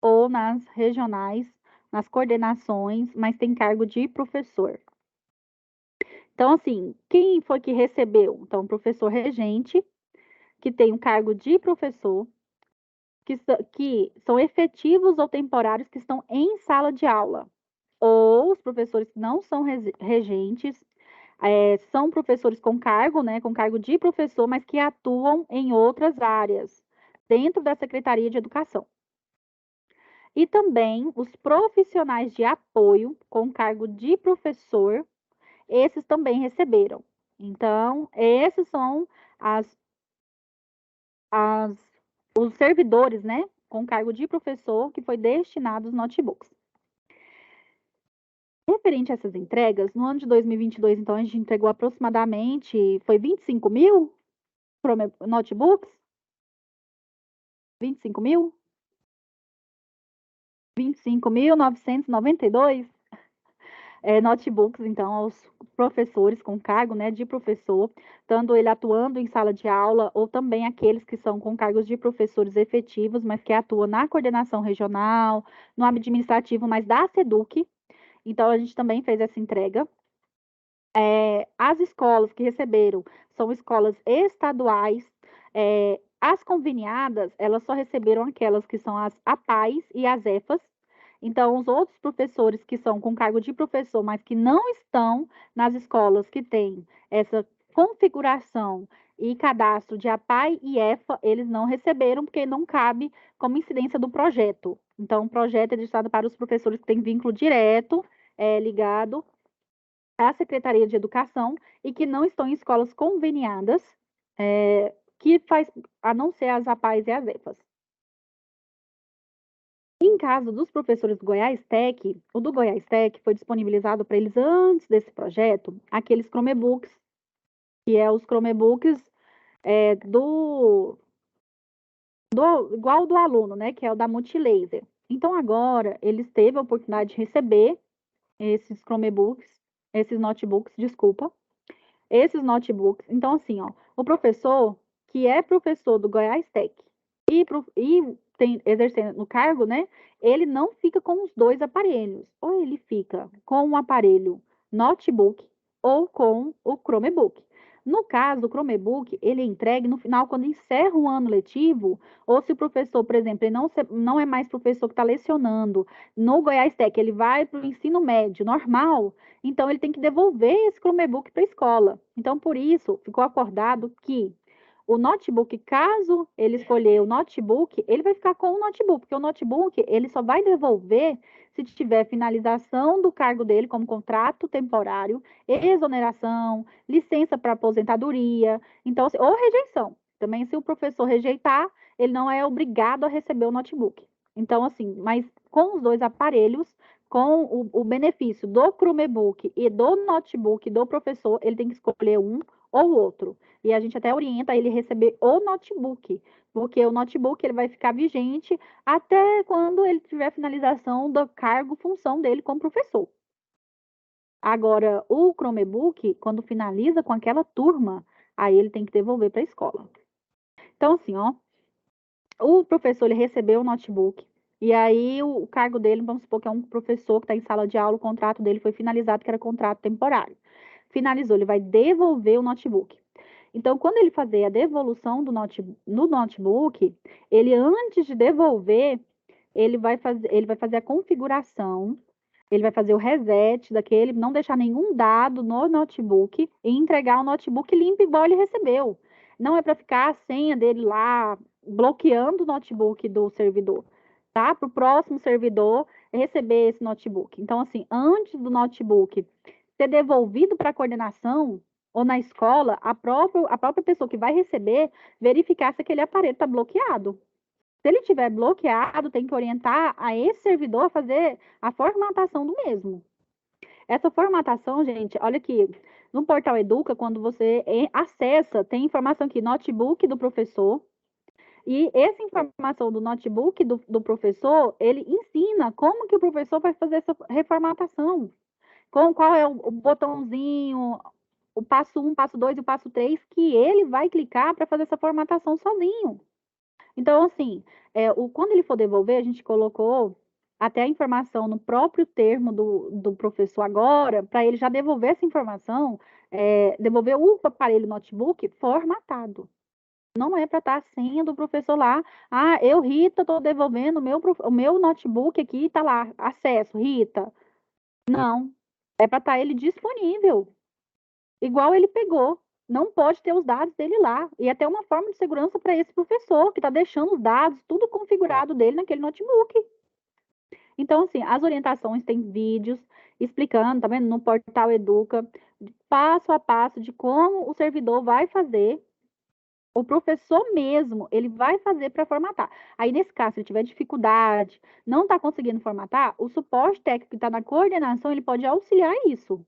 ou nas regionais, nas coordenações, mas tem cargo de professor. Então, assim, quem foi que recebeu? Então, professor regente, que tem o cargo de professor, que são efetivos ou temporários que estão em sala de aula, ou os professores que não são regentes, são professores com cargo, né, com cargo de professor, mas que atuam em outras áreas, dentro da Secretaria de Educação. E também os profissionais de apoio com cargo de professor, esses também receberam. Então, esses são as, os servidores, né, com cargo de professor que foi destinado aos notebooks. Referente a essas entregas, no ano de 2022, então, a gente entregou aproximadamente, foi 25 mil notebooks? 25 mil? 25.992 notebooks, então, aos professores com cargo, né, de professor, tanto ele atuando em sala de aula, ou também aqueles que são com cargos de professores efetivos, mas que atuam na coordenação regional, no administrativo, mas da SEDUC. Então, a gente também fez essa entrega. As escolas que receberam são escolas estaduais. As conveniadas, elas só receberam aquelas que são as APAES e as EFAS. Então, os outros professores que são com cargo de professor, mas que não estão nas escolas que têm essa configuração e cadastro de APAE e EFA, eles não receberam, porque não cabe como incidência do projeto. Então, o projeto é destinado para os professores que têm vínculo direto, ligado à Secretaria de Educação e que não estão em escolas conveniadas, que faz, a não ser as APAES e as EFAS. Em caso dos professores do Goiás Tech, o do Goiás Tech foi disponibilizado para eles antes desse projeto, aqueles Chromebooks, que é os Chromebooks igual do aluno, né, que é o da Multilaser. Então, agora, eles teve a oportunidade de receber esses Chromebooks, esses notebooks, desculpa, esses notebooks. Então, assim, ó, o professor, que é professor do Goiás Tech e exercendo no cargo, né, ele não fica com os dois aparelhos. Ou ele fica com um aparelho notebook ou com o Chromebook. No caso do Chromebook, ele é entregue no final, quando encerra o ano letivo, ou se o professor, por exemplo, ele não é mais professor que está lecionando no Goiás Tech, ele vai para o ensino médio normal, então ele tem que devolver esse Chromebook para a escola. Então, por isso, ficou acordado que o notebook, caso ele escolher o notebook, ele vai ficar com o notebook, porque o notebook ele só vai devolver se tiver finalização do cargo dele como contrato temporário, exoneração, licença para aposentadoria, então, ou rejeição. Também, se o professor rejeitar, ele não é obrigado a receber o notebook. Então, assim, mas com os dois aparelhos, com o benefício do Chromebook e do notebook do professor, ele tem que escolher um ou outro. E a gente até orienta ele a receber o notebook, porque o notebook ele vai ficar vigente até quando ele tiver finalização do cargo, função dele como professor. Agora, o Chromebook, quando finaliza com aquela turma, aí ele tem que devolver para a escola. Então, assim, ó, o professor ele recebeu o notebook, e aí o cargo dele, vamos supor que é um professor que está em sala de aula, o contrato dele foi finalizado, que era contrato temporário. Finalizou, ele vai devolver o notebook. Então, quando ele fazer a devolução no notebook, ele, antes de devolver, ele vai fazer a configuração, ele vai fazer o reset daquele, não deixar nenhum dado no notebook e entregar o notebook limpo igual ele recebeu. Não é para ficar a senha dele lá bloqueando o notebook do servidor, tá? Para o próximo servidor receber esse notebook. Então, assim, antes do notebook ser devolvido para a coordenação ou na escola, a própria pessoa que vai receber, verificar se aquele aparelho está bloqueado. Se ele estiver bloqueado, tem que orientar a esse servidor a fazer a formatação do mesmo. Essa formatação, gente, olha aqui, no portal Educa, quando você acessa, tem informação aqui, notebook do professor, E essa informação do notebook do professor, ele ensina como que o professor vai fazer essa reformatação. Qual é o botãozinho, o passo 1, passo 2 e o passo 3 que ele vai clicar para fazer essa formatação sozinho. Então, assim, quando ele for devolver, a gente colocou até a informação no próprio termo do professor agora, para ele já devolver essa informação, devolver o aparelho notebook formatado. Não é para estar a senha do professor lá. Ah, eu, Rita, estou devolvendo o meu notebook aqui, está lá, acesso, Rita. Não, é para estar ele disponível, igual ele pegou. Não pode ter os dados dele lá. E até uma forma de segurança para esse professor, que está deixando os dados, tudo configurado dele naquele notebook. Então, assim, as orientações têm vídeos explicando, tá vendo? No portal Educa, passo a passo de como o servidor vai fazer. O professor mesmo, ele vai fazer para formatar. Aí, nesse caso, se ele tiver dificuldade, não está conseguindo formatar, o suporte técnico que está na coordenação, ele pode auxiliar isso.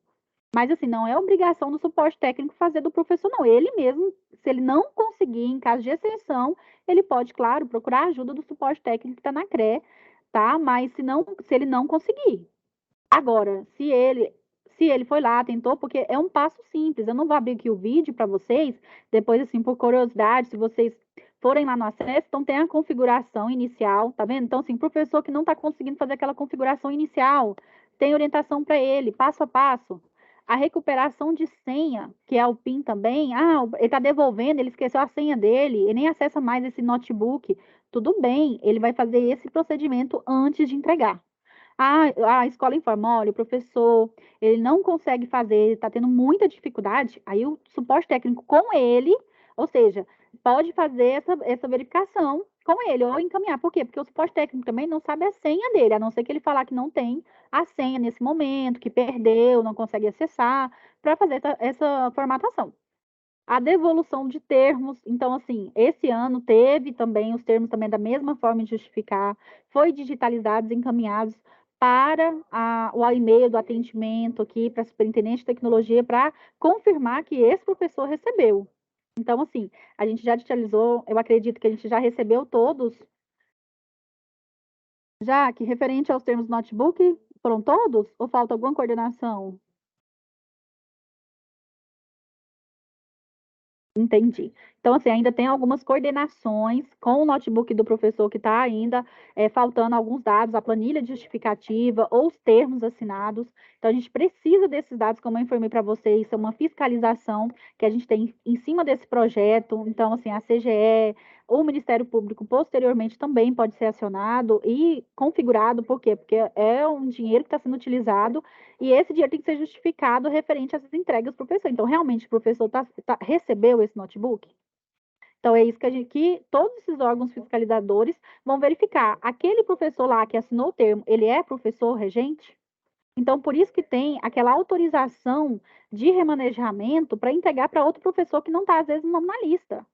Mas, assim, não é obrigação do suporte técnico fazer do professor, não. Ele mesmo, se ele não conseguir, em caso de exceção, ele pode, claro, procurar a ajuda do suporte técnico que está na CRE, tá? Mas se ele não conseguir. Agora, se ele foi lá, tentou, porque é um passo simples. Eu não vou abrir aqui o vídeo para vocês, depois, assim, por curiosidade, se vocês forem lá no acesso, então tem a configuração inicial, tá vendo? Então, assim, professor que não está conseguindo fazer aquela configuração inicial, tem orientação para ele, passo a passo. A recuperação de senha, que é o PIN também, ele está devolvendo, ele esqueceu a senha dele, ele nem acessa mais esse notebook. Tudo bem, ele vai fazer esse procedimento antes de entregar. A escola informa, olha, o professor, ele não consegue fazer, ele está tendo muita dificuldade, aí o suporte técnico com ele, ou seja, pode fazer essa verificação com ele, ou encaminhar. Por quê? Porque o suporte técnico também não sabe a senha dele, a não ser que ele falar que não tem a senha nesse momento, que perdeu, não consegue acessar, para fazer essa formatação. A devolução de termos, então, assim, esse ano teve também os termos também da mesma forma de justificar, foi digitalizados, encaminhados para o e-mail do atendimento aqui, para a superintendente de tecnologia, para confirmar que esse professor recebeu. Então, assim, a gente já digitalizou, eu acredito que a gente já recebeu todos, já que referente aos termos do notebook, foram todos? Ou falta alguma coordenação? Entendi. Então, assim, ainda tem algumas coordenações com o notebook do professor que está ainda faltando alguns dados, a planilha de justificativa ou os termos assinados. Então, a gente precisa desses dados, como eu informei para vocês, isso é uma fiscalização que a gente tem em cima desse projeto. Então, assim, a CGE, o Ministério Público, posteriormente, também pode ser acionado e configurado, por quê? Porque é um dinheiro que está sendo utilizado e esse dinheiro tem que ser justificado referente às entregas do professor. Então, realmente, o professor recebeu esse notebook? Então, é isso que todos esses órgãos fiscalizadores vão verificar. Aquele professor lá que assinou o termo, ele é professor regente? Então, por isso que tem aquela autorização de remanejamento para entregar para outro professor que não está, às vezes, no nome na lista.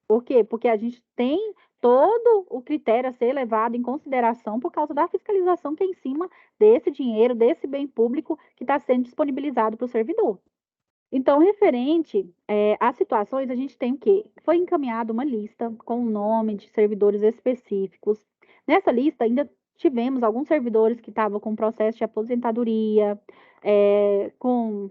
Por quê? Porque a gente tem todo o critério a ser levado em consideração por causa da fiscalização que é em cima desse dinheiro, desse bem público que está sendo disponibilizado para o servidor. Então, referente às situações, a gente tem o quê? Foi encaminhada uma lista com o nome de servidores específicos. Nessa lista, ainda tivemos alguns servidores que estavam com processo de aposentadoria, com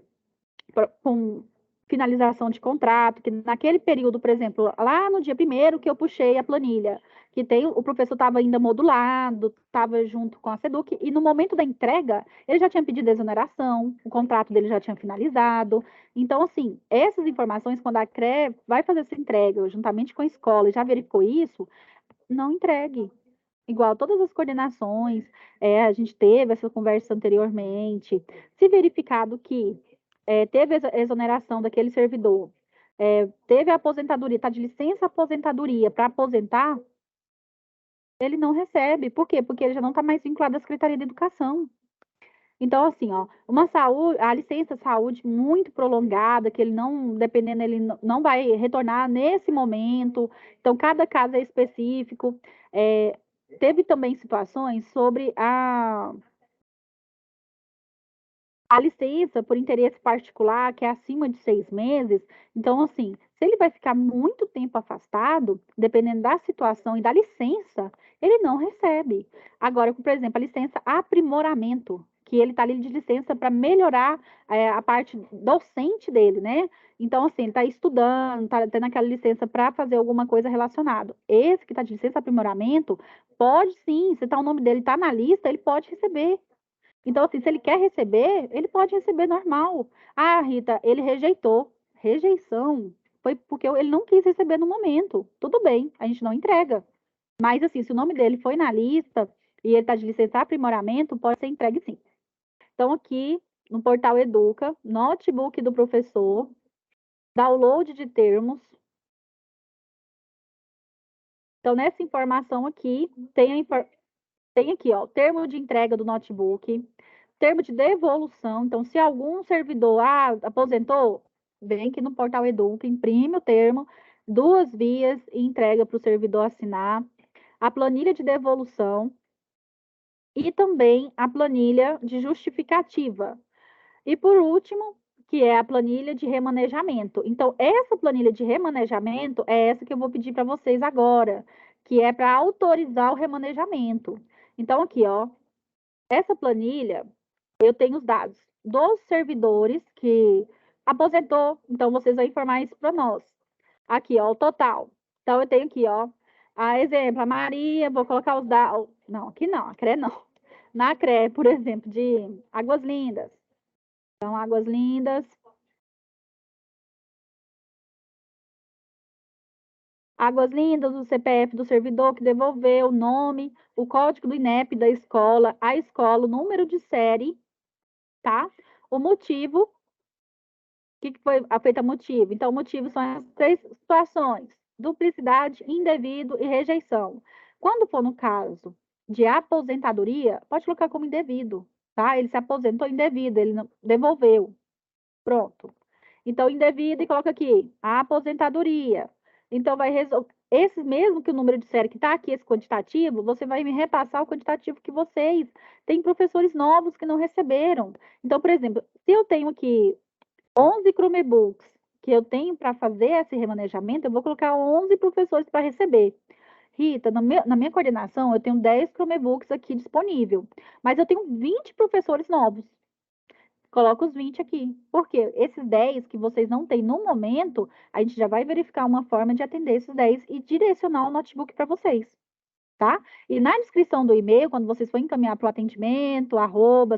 finalização de contrato, que naquele período, por exemplo, lá no dia 1º que eu puxei a planilha, que o professor estava ainda modulado, estava junto com a SEDUC, e no momento da entrega, ele já tinha pedido exoneração, o contrato dele já tinha finalizado. Então, assim, essas informações, quando a CRE vai fazer essa entrega, juntamente com a escola, e já verificou isso, não entregue. Igual todas as coordenações, a gente teve essa conversa anteriormente. Se verificado que teve exoneração daquele servidor, teve a aposentadoria, está de licença aposentadoria para aposentar, ele não recebe. Por quê? Porque ele já não está mais vinculado à Secretaria de Educação. Então, assim, ó, a licença saúde muito prolongada, que ele não, dependendo, ele não vai retornar nesse momento. Então, cada caso é específico. Teve também situações sobre a licença por interesse particular, que é acima de 6 meses. Então, assim, Se ele vai ficar muito tempo afastado, dependendo da situação e da licença, ele não recebe. Agora, por exemplo, a licença aprimoramento, que ele está ali de licença para melhorar a parte docente dele, né? Então, assim, ele está estudando, está tendo aquela licença para fazer alguma coisa relacionada. Esse que está de licença aprimoramento, pode sim, se tá, o nome dele está na lista, ele pode receber. Então, assim, se ele quer receber, ele pode receber normal. Ah, Rita, ele rejeitou. Rejeição foi porque ele não quis receber no momento. Tudo bem, a gente não entrega. Mas, assim, se o nome dele foi na lista e ele está de licença aprimoramento, pode ser entregue sim. Então, aqui no portal Educa, notebook do professor, download de termos. Então, nessa informação aqui, tem aqui, ó, termo de entrega do notebook, termo de devolução. Então, se algum servidor aposentou, vem aqui no portal Educa, imprime o termo, 2 vias e entrega para o servidor assinar. A planilha de devolução e também a planilha de justificativa. E por último, que é a planilha de remanejamento. Então, essa planilha de remanejamento é essa que eu vou pedir para vocês agora, que é para autorizar o remanejamento. Então, aqui, ó, essa planilha, eu tenho os dados dos servidores que aposentou, então vocês vão informar isso para nós. Aqui, ó, o total. Então, eu tenho aqui, ó, a exemplo, a Maria, vou colocar os dados. Não, aqui não, a CRE não. Na CRE, por exemplo, de Águas Lindas. Então, Águas Lindas. Águas Lindas, o CPF do servidor que devolveu, o nome, o código do INEP da escola, a escola, o número de série, tá? O motivo, o que foi feito a motivo? Então, o motivo são as 3 situações: duplicidade, indevido e rejeição. Quando for no caso de aposentadoria, pode colocar como indevido, tá? Ele se aposentou indevido, ele não devolveu. Pronto. Então, indevido e coloca aqui, a aposentadoria. Então, vai resolver. Esse mesmo que o número de série que está aqui, esse quantitativo, você vai me repassar o quantitativo que vocês. Tem professores novos que não receberam. Então, por exemplo, se eu tenho aqui 11 Chromebooks que eu tenho para fazer esse remanejamento, eu vou colocar 11 professores para receber. Rita, na minha coordenação, eu tenho 10 Chromebooks aqui disponível, mas eu tenho 20 professores novos. Coloca os 20 aqui. Porque esses 10 que vocês não têm no momento, a gente já vai verificar uma forma de atender esses 10 e direcionar o notebook para vocês, tá? E na descrição do e-mail, quando vocês forem encaminhar para o atendimento,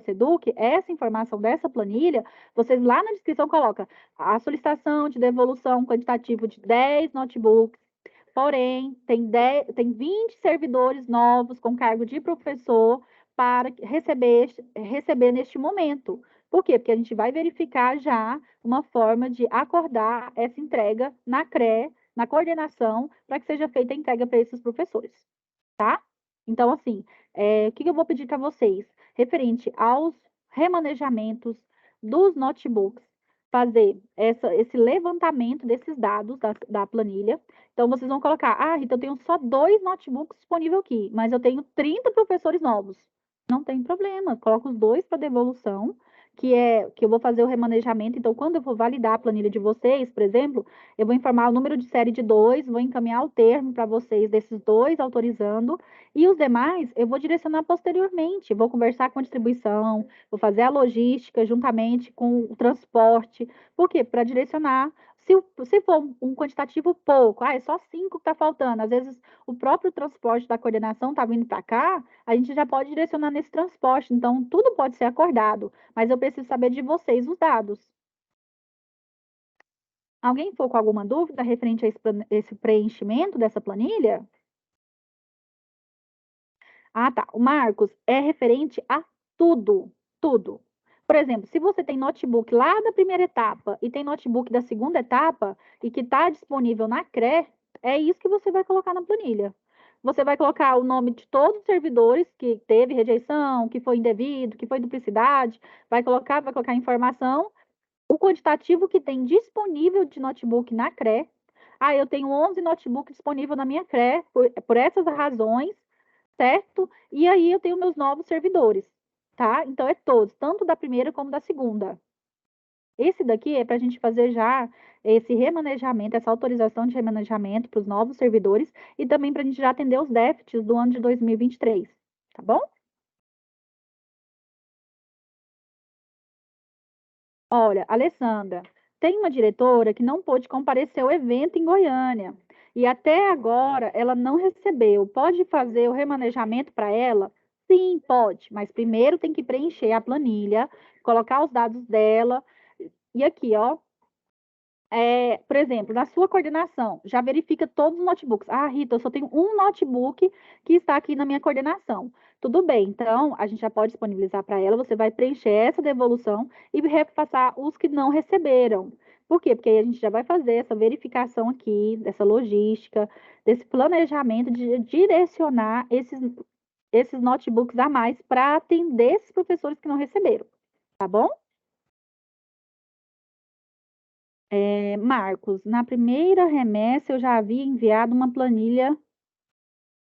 @seduc, essa informação dessa planilha, vocês lá na descrição colocam a solicitação de devolução quantitativo de 10 notebooks, porém, tem 20 servidores novos com cargo de professor para receber neste momento. Por quê? Porque a gente vai verificar já uma forma de acordar essa entrega na CRE, na coordenação, para que seja feita a entrega para esses professores, tá? Então, assim, o que eu vou pedir para vocês? Referente aos remanejamentos dos notebooks, fazer esse levantamento desses dados da planilha. Então, vocês vão colocar, Rita, eu tenho só 2 notebooks disponíveis aqui, mas eu tenho 30 professores novos. Não tem problema, coloca os 2 para devolução, que eu vou fazer o remanejamento. Então, quando eu for validar a planilha de vocês, por exemplo, eu vou informar o número de série de 2, vou encaminhar o termo para vocês desses 2 autorizando, e os demais eu vou direcionar posteriormente, vou conversar com a distribuição, vou fazer a logística juntamente com o transporte. Por quê? Para direcionar. Se for um quantitativo pouco, é só 5 que está faltando. Às vezes o próprio transporte da coordenação está vindo para cá, a gente já pode direcionar nesse transporte. Então, tudo pode ser acordado, mas eu preciso saber de vocês os dados. Alguém ficou com alguma dúvida referente a esse preenchimento dessa planilha? Tá. O Marcos é referente a tudo, tudo. Por exemplo, se você tem notebook lá da primeira etapa e tem notebook da segunda etapa e que está disponível na CRE, é isso que você vai colocar na planilha. Você vai colocar o nome de todos os servidores que teve rejeição, que foi indevido, que foi duplicidade, vai colocar a informação, o quantitativo que tem disponível de notebook na CRE. Eu tenho 11 notebooks disponíveis na minha CRE por essas razões, certo? E aí eu tenho meus novos servidores, tá? Então, é todos, tanto da primeira como da segunda. Esse daqui é para a gente fazer já esse remanejamento, essa autorização de remanejamento para os novos servidores e também para a gente já atender os déficits do ano de 2023, tá bom? Olha, Alessandra, tem uma diretora que não pôde comparecer ao evento em Goiânia e até agora ela não recebeu. Pode fazer o remanejamento para ela? Sim, pode, mas primeiro tem que preencher a planilha, colocar os dados dela. E aqui, ó, por exemplo, na sua coordenação, já verifica todos os notebooks. Ah, Rita, eu só tenho um notebook que está aqui na minha coordenação. Tudo bem, então a gente já pode disponibilizar para ela, você vai preencher essa devolução e repassar os que não receberam. Por quê? Porque aí a gente já vai fazer essa verificação aqui, dessa logística, desse planejamento de direcionar esses notebooks a mais para atender esses professores que não receberam, tá bom? Marcos, na primeira remessa eu já havia enviado uma planilha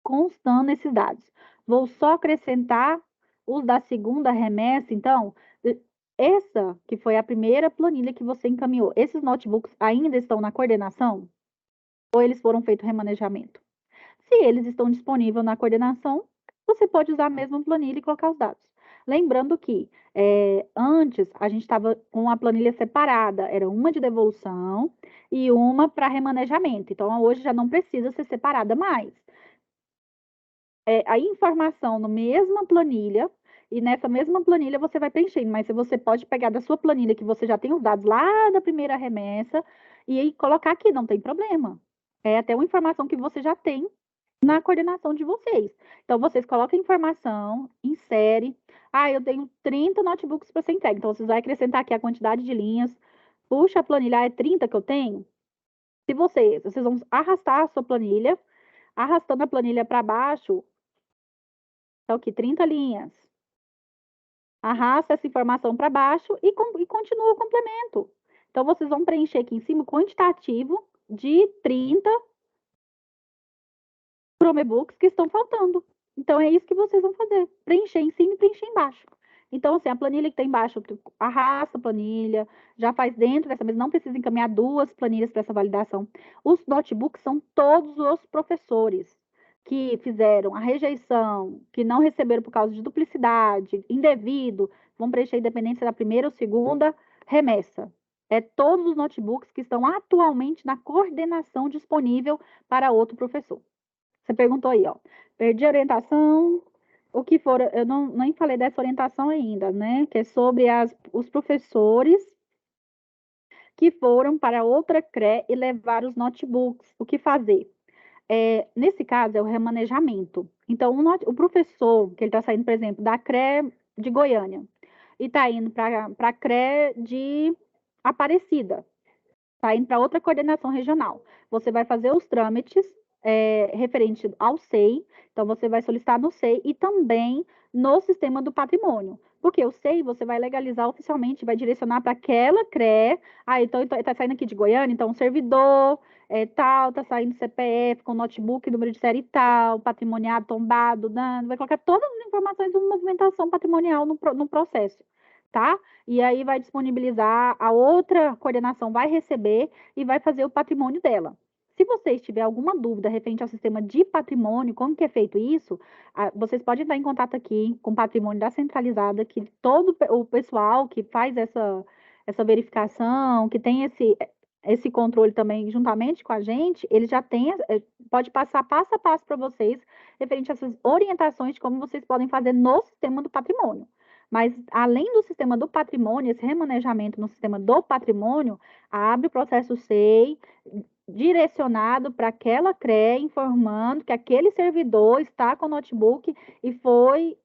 constando esses dados. Vou só acrescentar os da segunda remessa, então, essa que foi a primeira planilha que você encaminhou, esses notebooks ainda estão na coordenação? Ou eles foram feito remanejamento? Se eles estão disponíveis na coordenação, você pode usar a mesma planilha e colocar os dados. Lembrando que antes a gente estava com a planilha separada, era uma de devolução e uma para remanejamento. Então, hoje já não precisa ser separada mais. A informação na mesma planilha, e nessa mesma planilha você vai preenchendo, mas você pode pegar da sua planilha que você já tem os dados lá da primeira remessa e aí colocar aqui, não tem problema. É até uma informação que você já tem na coordenação de vocês. Então, vocês colocam a informação, insere. Ah, eu tenho 30 notebooks para ser entregue. Então, vocês vão acrescentar aqui a quantidade de linhas. Puxa a planilha, é 30 que eu tenho? Se vocês vão arrastar a sua planilha, arrastando a planilha para baixo, então aqui, 30 linhas. Arrasta essa informação para baixo e continua o complemento. Então, vocês vão preencher aqui em cima o quantitativo de 30 Chromebooks que estão faltando. Então, é isso que vocês vão fazer. Preencher em cima e preencher embaixo. Então, assim, a planilha que está embaixo, arrasta a planilha, já faz dentro dessa mesa, não precisa encaminhar duas planilhas para essa validação. Os notebooks são todos os professores que fizeram a rejeição, que não receberam por causa de duplicidade, indevido, vão preencher independente da primeira ou segunda remessa. É todos os notebooks que estão atualmente na coordenação disponível para outro professor. Você perguntou aí, ó. Perdi a orientação. O que for, eu não nem falei dessa orientação ainda, né? Que é sobre os professores que foram para outra CRE e levar os notebooks. O que fazer? Nesse caso, é o remanejamento. Então, o professor, que ele está saindo, por exemplo, da CRE de Goiânia, e está indo para a CRE de Aparecida, está indo para outra coordenação regional. Você vai fazer os trâmites referente ao SEI, então você vai solicitar no SEI e também no sistema do patrimônio. Porque o SEI você vai legalizar oficialmente, vai direcionar para aquela CRE. Então está saindo aqui de Goiânia, então o servidor tal, está saindo CPF, com notebook, número de série tal, patrimoniado, tombado, dano, vai colocar todas as informações de movimentação patrimonial no processo, tá? E aí vai disponibilizar, a outra coordenação vai receber e vai fazer o patrimônio dela. Se vocês tiverem alguma dúvida referente ao sistema de patrimônio, como que é feito isso, vocês podem entrar em contato aqui com o patrimônio da centralizada, que todo o pessoal que faz essa verificação, que tem esse controle também juntamente com a gente, ele já tem, pode passar passo a passo para vocês, referente a essas orientações de como vocês podem fazer no sistema do patrimônio. Mas, além do sistema do patrimônio, esse remanejamento no sistema do patrimônio, abre o processo SEI, direcionado para aquela CRE, informando que aquele servidor está com o notebook e foi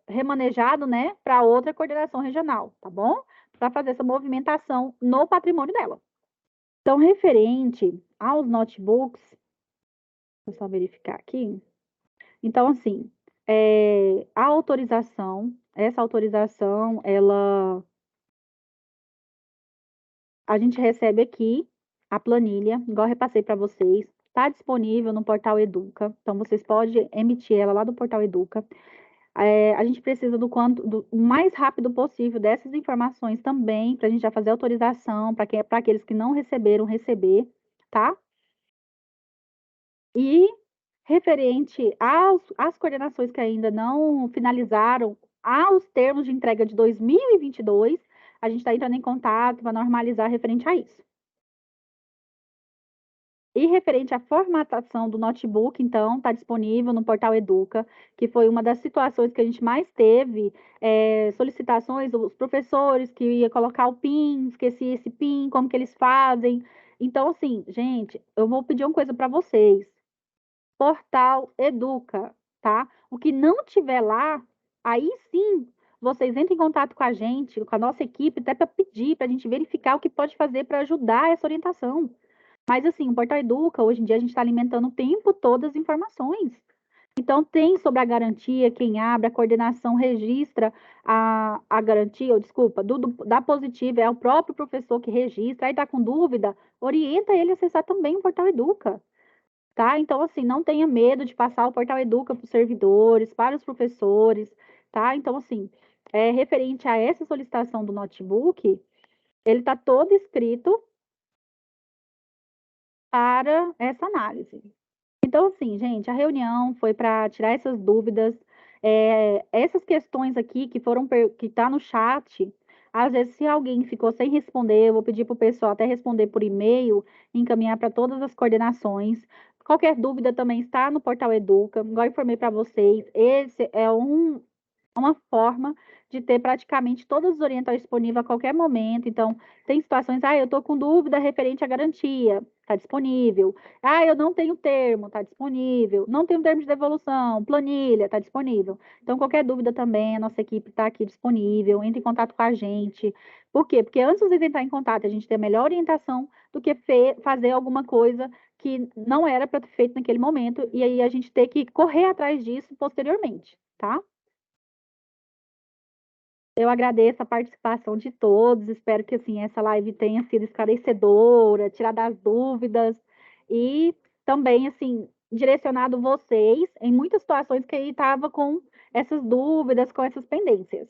remanejado, né, para outra coordenação regional, tá bom? Para fazer essa movimentação no patrimônio dela. Então, referente aos notebooks, deixa eu só verificar aqui. Então, assim, a autorização, essa autorização, a gente recebe aqui a planilha, igual eu repassei para vocês, está disponível no portal Educa, então vocês podem emitir ela lá do portal Educa. A gente precisa o mais rápido possível dessas informações também, para a gente já fazer autorização, para aqueles que não receberam, receber, tá? E referente às coordenações que ainda não finalizaram aos termos de entrega de 2022, a gente está entrando em contato para normalizar referente a isso. E referente à formatação do notebook, então, está disponível no portal Educa, que foi uma das situações que a gente mais teve solicitações dos professores que ia colocar o PIN, esqueci esse PIN, como que eles fazem. Então, assim, gente, eu vou pedir uma coisa para vocês. Portal Educa, tá? O que não tiver lá, aí sim, vocês entrem em contato com a gente, com a nossa equipe, até para pedir, para a gente verificar o que pode fazer para ajudar essa orientação. Mas, assim, o Portal Educa, hoje em dia, a gente está alimentando o tempo todo as informações. Então, tem sobre a garantia, quem abre, a coordenação registra a garantia, ou desculpa, da positiva, é o próprio professor que registra, aí está com dúvida, orienta ele a acessar também o Portal Educa, tá? Então, assim, não tenha medo de passar o Portal Educa para os servidores, para os professores, tá? Então, assim, referente a essa solicitação do notebook, ele está todo escrito para essa análise. Então, assim, gente, a reunião foi para tirar essas dúvidas, essas questões aqui que está no chat, às vezes, se alguém ficou sem responder, eu vou pedir para o pessoal até responder por e-mail, encaminhar para todas as coordenações. Qualquer dúvida também está no portal Educa, igual eu informei para vocês, esse é uma forma de ter praticamente todas as orientações disponíveis a qualquer momento. Então, tem situações, eu estou com dúvida referente à garantia, está disponível. Eu não tenho termo, está disponível. Não tenho termo de devolução, planilha, está disponível. Então, qualquer dúvida também, a nossa equipe está aqui disponível, entre em contato com a gente. Por quê? Porque antes de vocês entrarem em contato, a gente tem a melhor orientação do que fazer alguma coisa que não era para ter feito naquele momento, e aí a gente ter que correr atrás disso posteriormente, tá? Eu agradeço a participação de todos, espero que assim essa live tenha sido esclarecedora, tirado as dúvidas e também assim direcionado vocês em muitas situações que aí estava com essas dúvidas, com essas pendências.